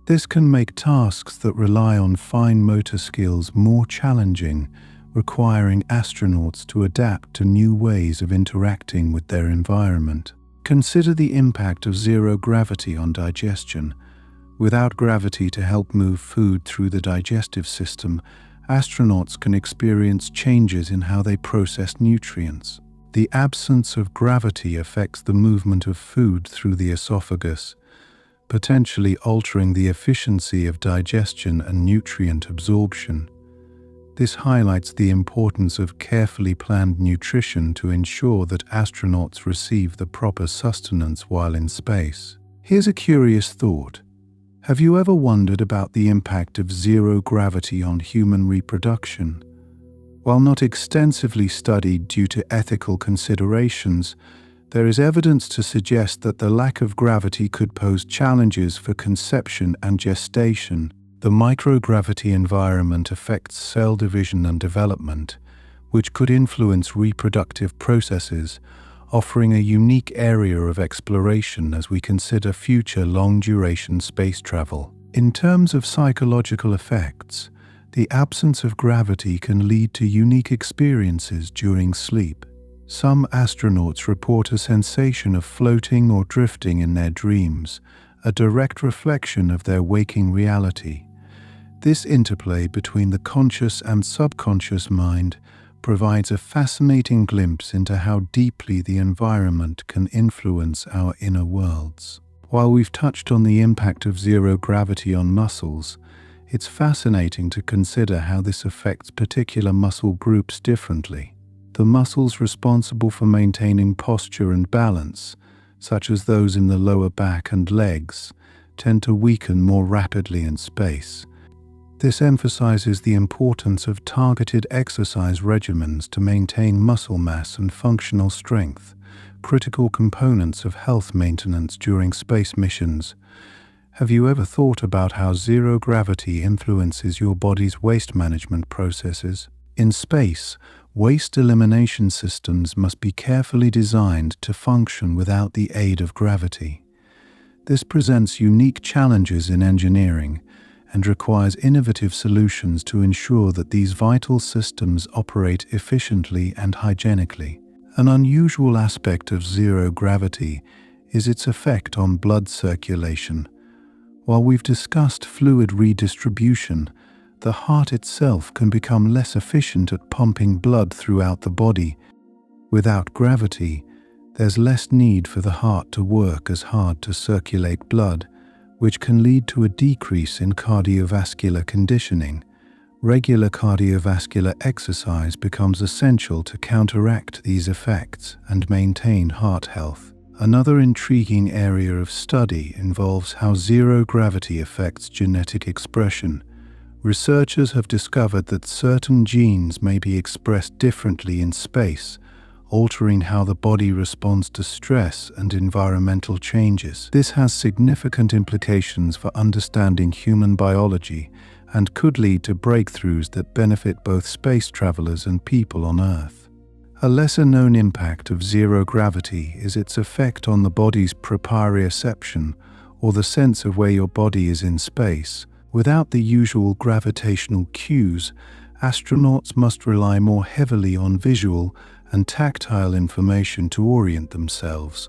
This can make tasks that rely on fine motor skills more challenging, requiring astronauts to adapt to new ways of interacting with their environment. Consider the impact of zero gravity on digestion. Without gravity to help move food through the digestive system, astronauts can experience changes in how they process nutrients. The absence of gravity affects the movement of food through the esophagus, potentially altering the efficiency of digestion and nutrient absorption. This highlights the importance of carefully planned nutrition to ensure that astronauts receive the proper sustenance while in space. Here's a curious thought. Have you ever wondered about the impact of zero gravity on human reproduction? While not extensively studied due to ethical considerations, there is evidence to suggest that the lack of gravity could pose challenges for conception and gestation. The microgravity environment affects cell division and development, which could influence reproductive processes, offering a unique area of exploration as we consider future long-duration space travel. In terms of psychological effects, the absence of gravity can lead to unique experiences during sleep. Some astronauts report a sensation of floating or drifting in their dreams, a direct reflection of their waking reality. This interplay between the conscious and subconscious mind provides a fascinating glimpse into how deeply the environment can influence our inner worlds. While we've touched on the impact of zero gravity on muscles, it's fascinating to consider how this affects particular muscle groups differently. The muscles responsible for maintaining posture and balance, such as those in the lower back and legs, tend to weaken more rapidly in space. This emphasizes the importance of targeted exercise regimens to maintain muscle mass and functional strength, critical components of health maintenance during space missions. Have you ever thought about how zero gravity influences your body's waste management processes? In space, waste elimination systems must be carefully designed to function without the aid of gravity. This presents unique challenges in engineering and requires innovative solutions to ensure that these vital systems operate efficiently and hygienically. An unusual aspect of zero gravity is its effect on blood circulation. While we've discussed fluid redistribution, the heart itself can become less efficient at pumping blood throughout the body. Without gravity, there's less need for the heart to work as hard to circulate blood, which can lead to a decrease in cardiovascular conditioning. Regular cardiovascular exercise becomes essential to counteract these effects and maintain heart health. Another intriguing area of study involves how zero gravity affects genetic expression. Researchers have discovered that certain genes may be expressed differently in space, altering how the body responds to stress and environmental changes. This has significant implications for understanding human biology and could lead to breakthroughs that benefit both space travelers and people on Earth. A lesser-known impact of zero gravity is its effect on the body's proprioception, or the sense of where your body is in space. Without the usual gravitational cues, astronauts must rely more heavily on visual and tactile information to orient themselves,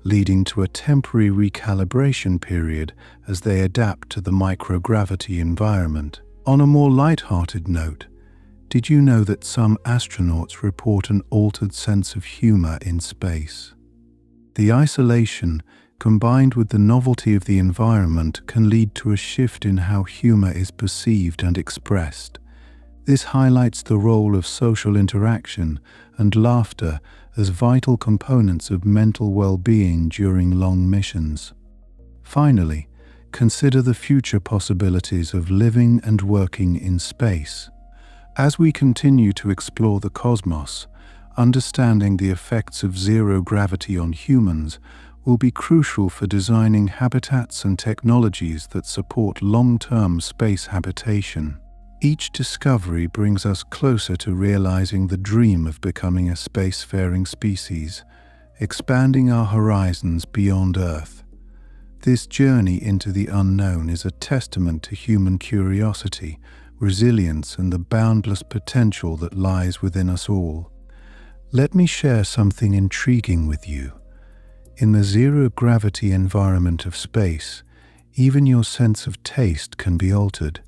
leading to a temporary recalibration period as they adapt to the microgravity environment. On a more light-hearted note, did you know that some astronauts report an altered sense of humor in space? The isolation, combined with the novelty of the environment, can lead to a shift in how humor is perceived and expressed. This highlights the role of social interaction and laughter as vital components of mental well-being during long missions. Finally, consider the future possibilities of living and working in space. As we continue to explore the cosmos, understanding the effects of zero gravity on humans will be crucial for designing habitats and technologies that support long-term space habitation. Each discovery brings us closer to realizing the dream of becoming a spacefaring species, expanding our horizons beyond Earth. This journey into the unknown is a testament to human curiosity, resilience, and the boundless potential that lies within us all. Let me share something intriguing with you. In the zero-gravity environment of space, even your sense of taste can be altered.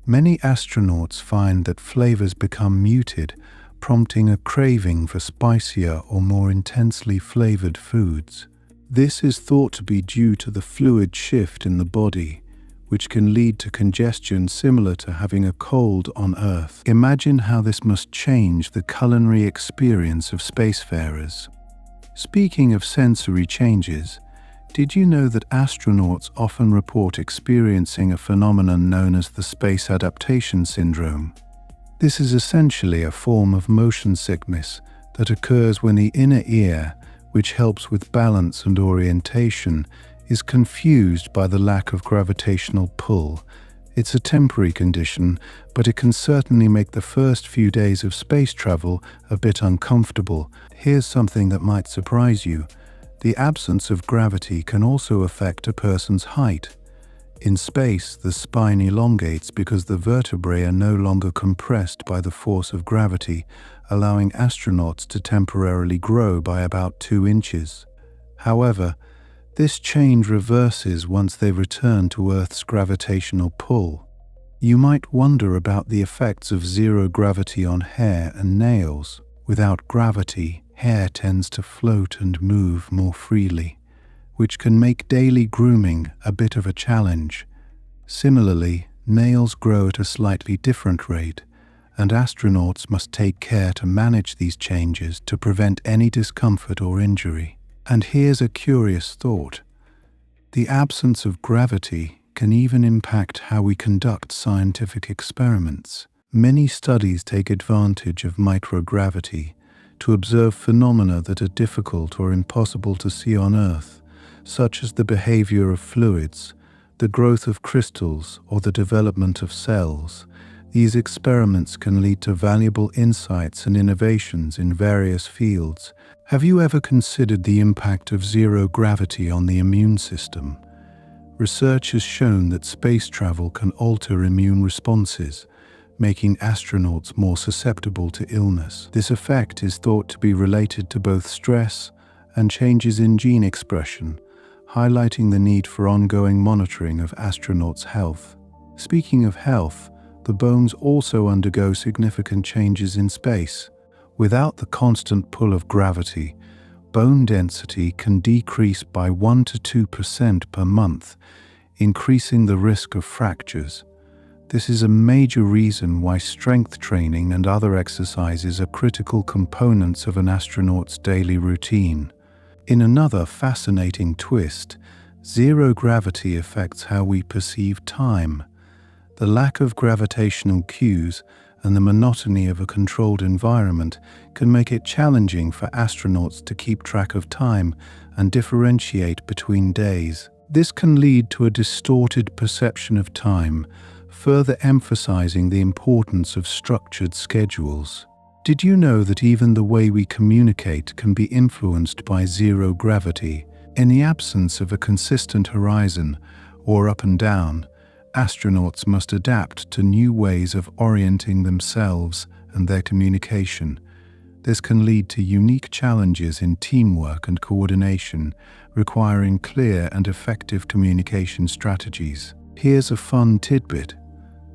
Many astronauts find that flavors become muted, prompting a craving for spicier or more intensely flavored foods. This is thought to be due to the fluid shift in the body, which can lead to congestion similar to having a cold on Earth. Imagine how this must change the culinary experience of spacefarers. Speaking of sensory changes, did you know that astronauts often report experiencing a phenomenon known as the space adaptation syndrome? This is essentially a form of motion sickness that occurs when the inner ear, which helps with balance and orientation, is confused by the lack of gravitational pull. It's a temporary condition, but it can certainly make the first few days of space travel a bit uncomfortable. Here's something that might surprise you. The absence of gravity can also affect a person's height. In space, the spine elongates because the vertebrae are no longer compressed by the force of gravity, allowing astronauts to temporarily grow by about 2 inches. However, this change reverses once they return to Earth's gravitational pull. You might wonder about the effects of zero gravity on hair and nails. Without gravity, hair tends to float and move more freely, which can make daily grooming a bit of a challenge. Similarly, nails grow at a slightly different rate, and astronauts must take care to manage these changes to prevent any discomfort or injury. And here's a curious thought. The absence of gravity can even impact how we conduct scientific experiments. Many studies take advantage of microgravity to observe phenomena that are difficult or impossible to see on Earth, such as the behavior of fluids, the growth of crystals, or the development of cells. These experiments can lead to valuable insights and innovations in various fields. Have you ever considered the impact of zero gravity on the immune system? Research has shown that space travel can alter immune responses, making astronauts more susceptible to illness. This effect is thought to be related to both stress and changes in gene expression, highlighting the need for ongoing monitoring of astronauts' health. Speaking of health, the bones also undergo significant changes in space. Without the constant pull of gravity, bone density can decrease by 1 to 2% per month, increasing the risk of fractures. This is a major reason why strength training and other exercises are critical components of an astronaut's daily routine. In another fascinating twist, zero gravity affects how we perceive time. The lack of gravitational cues and the monotony of a controlled environment can make it challenging for astronauts to keep track of time and differentiate between days. This can lead to a distorted perception of time, further emphasizing the importance of structured schedules. Did you know that even the way we communicate can be influenced by zero gravity? In the absence of a consistent horizon, or up and down, astronauts must adapt to new ways of orienting themselves and their communication. This can lead to unique challenges in teamwork and coordination, requiring clear and effective communication strategies. Here's a fun tidbit.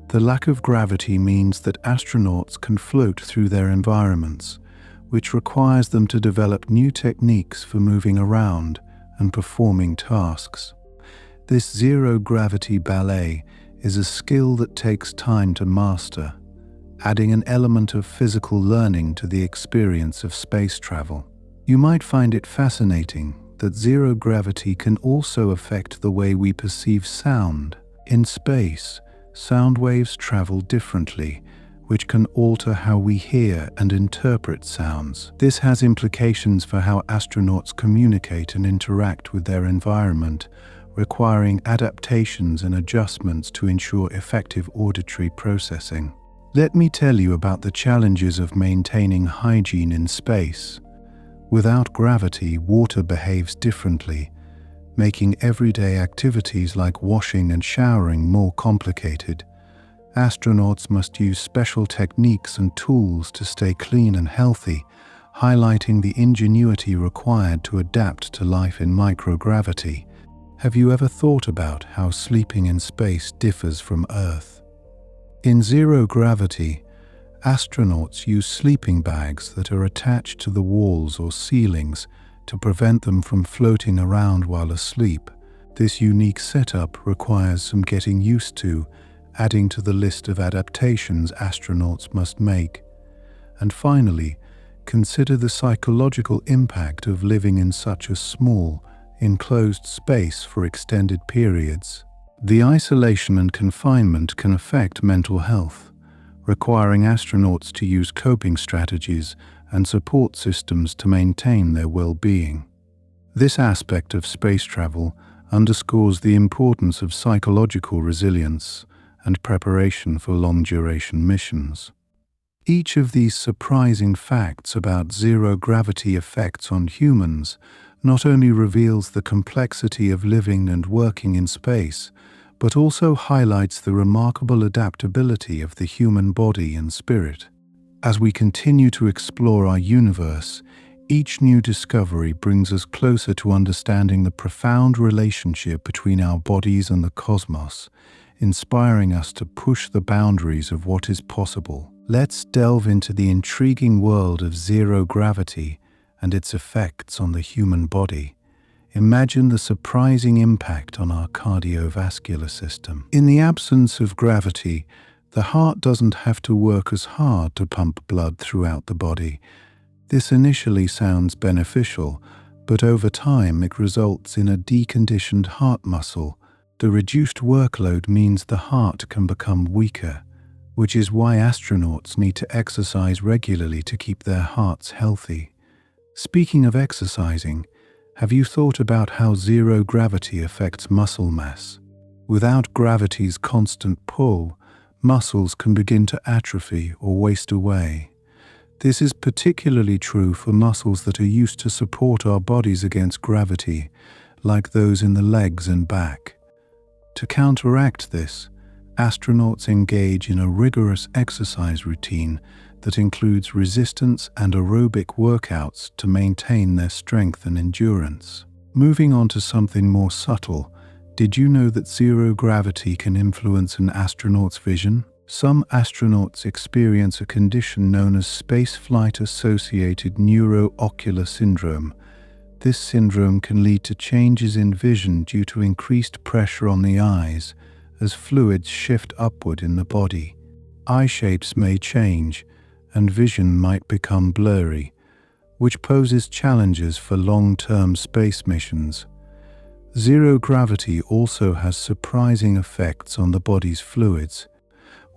The lack of gravity means that astronauts can float through their environments, which requires them to develop new techniques for moving around and performing tasks. This zero-gravity ballet is a skill that takes time to master, adding an element of physical learning to the experience of space travel. You might find it fascinating that zero gravity can also affect the way we perceive sound. In space, sound waves travel differently, which can alter how we hear and interpret sounds. This has implications for how astronauts communicate and interact with their environment, requiring adaptations and adjustments to ensure effective auditory processing. Let me tell you about the challenges of maintaining hygiene in space. Without gravity, water behaves differently, making everyday activities like washing and showering more complicated. Astronauts must use special techniques and tools to stay clean and healthy, highlighting the ingenuity required to adapt to life in microgravity. Have you ever thought about how sleeping in space differs from Earth? In zero gravity, astronauts use sleeping bags that are attached to the walls or ceilings to prevent them from floating around while asleep. This unique setup requires some getting used to, adding to the list of adaptations astronauts must make. And finally, consider the psychological impact of living in such a small, enclosed space for extended periods. The isolation and confinement can affect mental health, requiring astronauts to use coping strategies and support systems to maintain their well-being. This aspect of space travel underscores the importance of psychological resilience and preparation for long-duration missions. Each of these surprising facts about zero-gravity effects on humans not only reveals the complexity of living and working in space, but also highlights the remarkable adaptability of the human body and spirit. As we continue to explore our universe, each new discovery brings us closer to understanding the profound relationship between our bodies and the cosmos, inspiring us to push the boundaries of what is possible. Let's delve into the intriguing world of zero gravity and its effects on the human body. Imagine the surprising impact on our cardiovascular system. In the absence of gravity, the heart doesn't have to work as hard to pump blood throughout the body. This initially sounds beneficial, but over time it results in a deconditioned heart muscle. The reduced workload means the heart can become weaker, which is why astronauts need to exercise regularly to keep their hearts healthy. Speaking of exercising, have you thought about how zero gravity affects muscle mass? Without gravity's constant pull, muscles can begin to atrophy or waste away. This is particularly true for muscles that are used to support our bodies against gravity, like those in the legs and back. To counteract this, astronauts engage in a rigorous exercise routine that includes resistance and aerobic workouts to maintain their strength and endurance. Moving on to something more subtle, did you know that zero gravity can influence an astronaut's vision? Some astronauts experience a condition known as spaceflight-associated neuroocular syndrome. This syndrome can lead to changes in vision due to increased pressure on the eyes as fluids shift upward in the body. Eye shapes may change, and vision might become blurry, which poses challenges for long-term space missions. Zero gravity also has surprising effects on the body's fluids.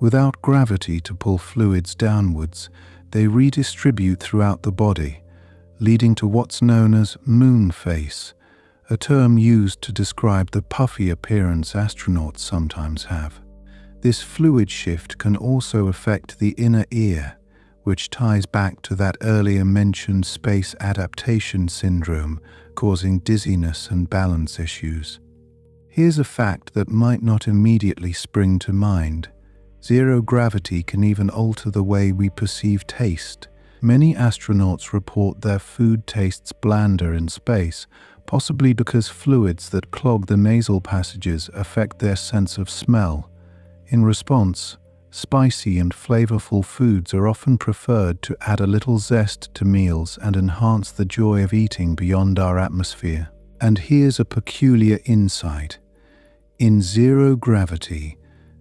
Without gravity to pull fluids downwards, they redistribute throughout the body, leading to what's known as moon face, a term used to describe the puffy appearance astronauts sometimes have. This fluid shift can also affect the inner ear, which ties back to that earlier mentioned space adaptation syndrome, causing dizziness and balance issues. Here's a fact that might not immediately spring to mind. Zero gravity can even alter the way we perceive taste. Many astronauts report their food tastes blander in space, possibly because fluids that clog the nasal passages affect their sense of smell. In response, spicy and flavorful foods are often preferred to add a little zest to meals and enhance the joy of eating beyond our atmosphere. And here's a peculiar insight. In zero gravity,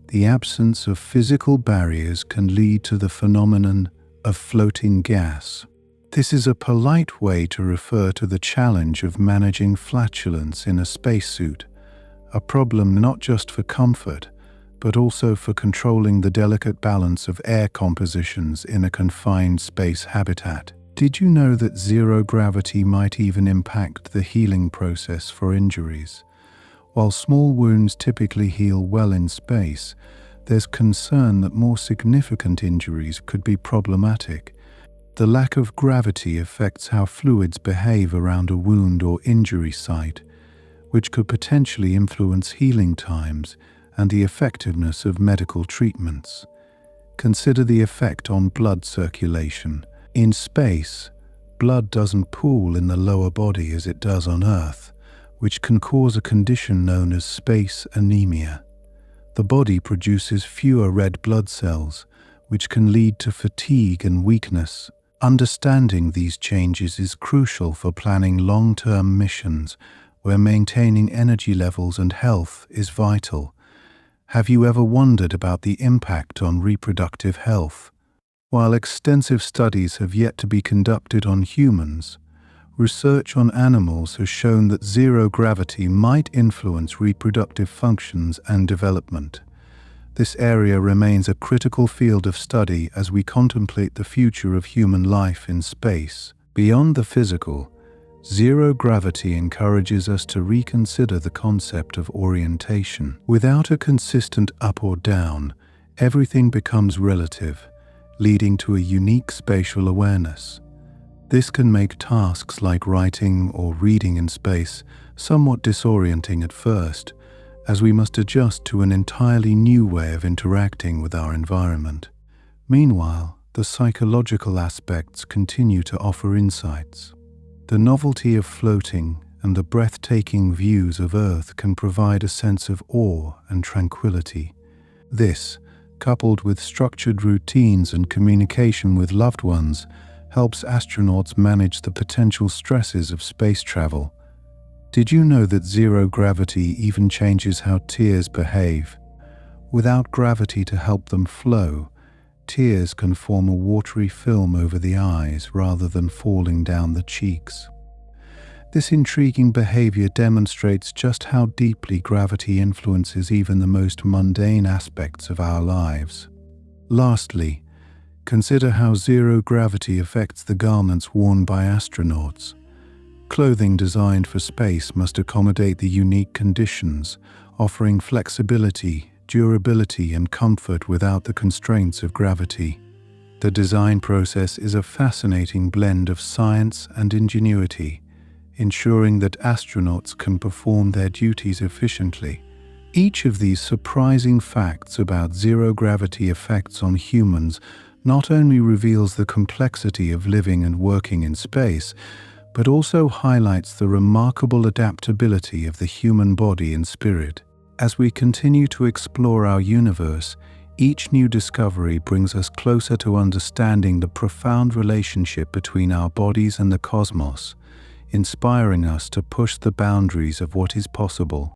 the absence of physical barriers can lead to the phenomenon of floating gas. This is a polite way to refer to the challenge of managing flatulence in a spacesuit, a problem not just for comfort, but also for controlling the delicate balance of air compositions in a confined space habitat. Did you know that zero gravity might even impact the healing process for injuries? While small wounds typically heal well in space, there's concern that more significant injuries could be problematic. The lack of gravity affects how fluids behave around a wound or injury site, which could potentially influence healing times and the effectiveness of medical treatments. Consider the effect on blood circulation. In space, blood doesn't pool in the lower body as it does on Earth, which can cause a condition known as space anemia. The body produces fewer red blood cells, which can lead to fatigue and weakness. Understanding these changes is crucial for planning long-term missions where maintaining energy levels and health is vital. Have you ever wondered about the impact on reproductive health? While extensive studies have yet to be conducted on humans, research on animals has shown that zero gravity might influence reproductive functions and development. This area remains a critical field of study as we contemplate the future of human life in space. Beyond the physical, zero gravity encourages us to reconsider the concept of orientation. Without a consistent up or down, everything becomes relative, leading to a unique spatial awareness. This can make tasks like writing or reading in space somewhat disorienting at first, as we must adjust to an entirely new way of interacting with our environment. Meanwhile, the psychological aspects continue to offer insights. The novelty of floating and the breathtaking views of Earth can provide a sense of awe and tranquility. This, coupled with structured routines and communication with loved ones, helps astronauts manage the potential stresses of space travel. Did you know that zero gravity even changes how tears behave? Without gravity to help them flow, tears can form a watery film over the eyes rather than falling down the cheeks. This intriguing behavior demonstrates just how deeply gravity influences even the most mundane aspects of our lives. Lastly, consider how zero gravity affects the garments worn by astronauts. Clothing designed for space must accommodate the unique conditions, offering flexibility, durability, and comfort without the constraints of gravity. The design process is a fascinating blend of science and ingenuity, ensuring that astronauts can perform their duties efficiently. Each of these surprising facts about zero-gravity effects on humans not only reveals the complexity of living and working in space, but also highlights the remarkable adaptability of the human body and spirit. As we continue to explore our universe, each new discovery brings us closer to understanding the profound relationship between our bodies and the cosmos, inspiring us to push the boundaries of what is possible.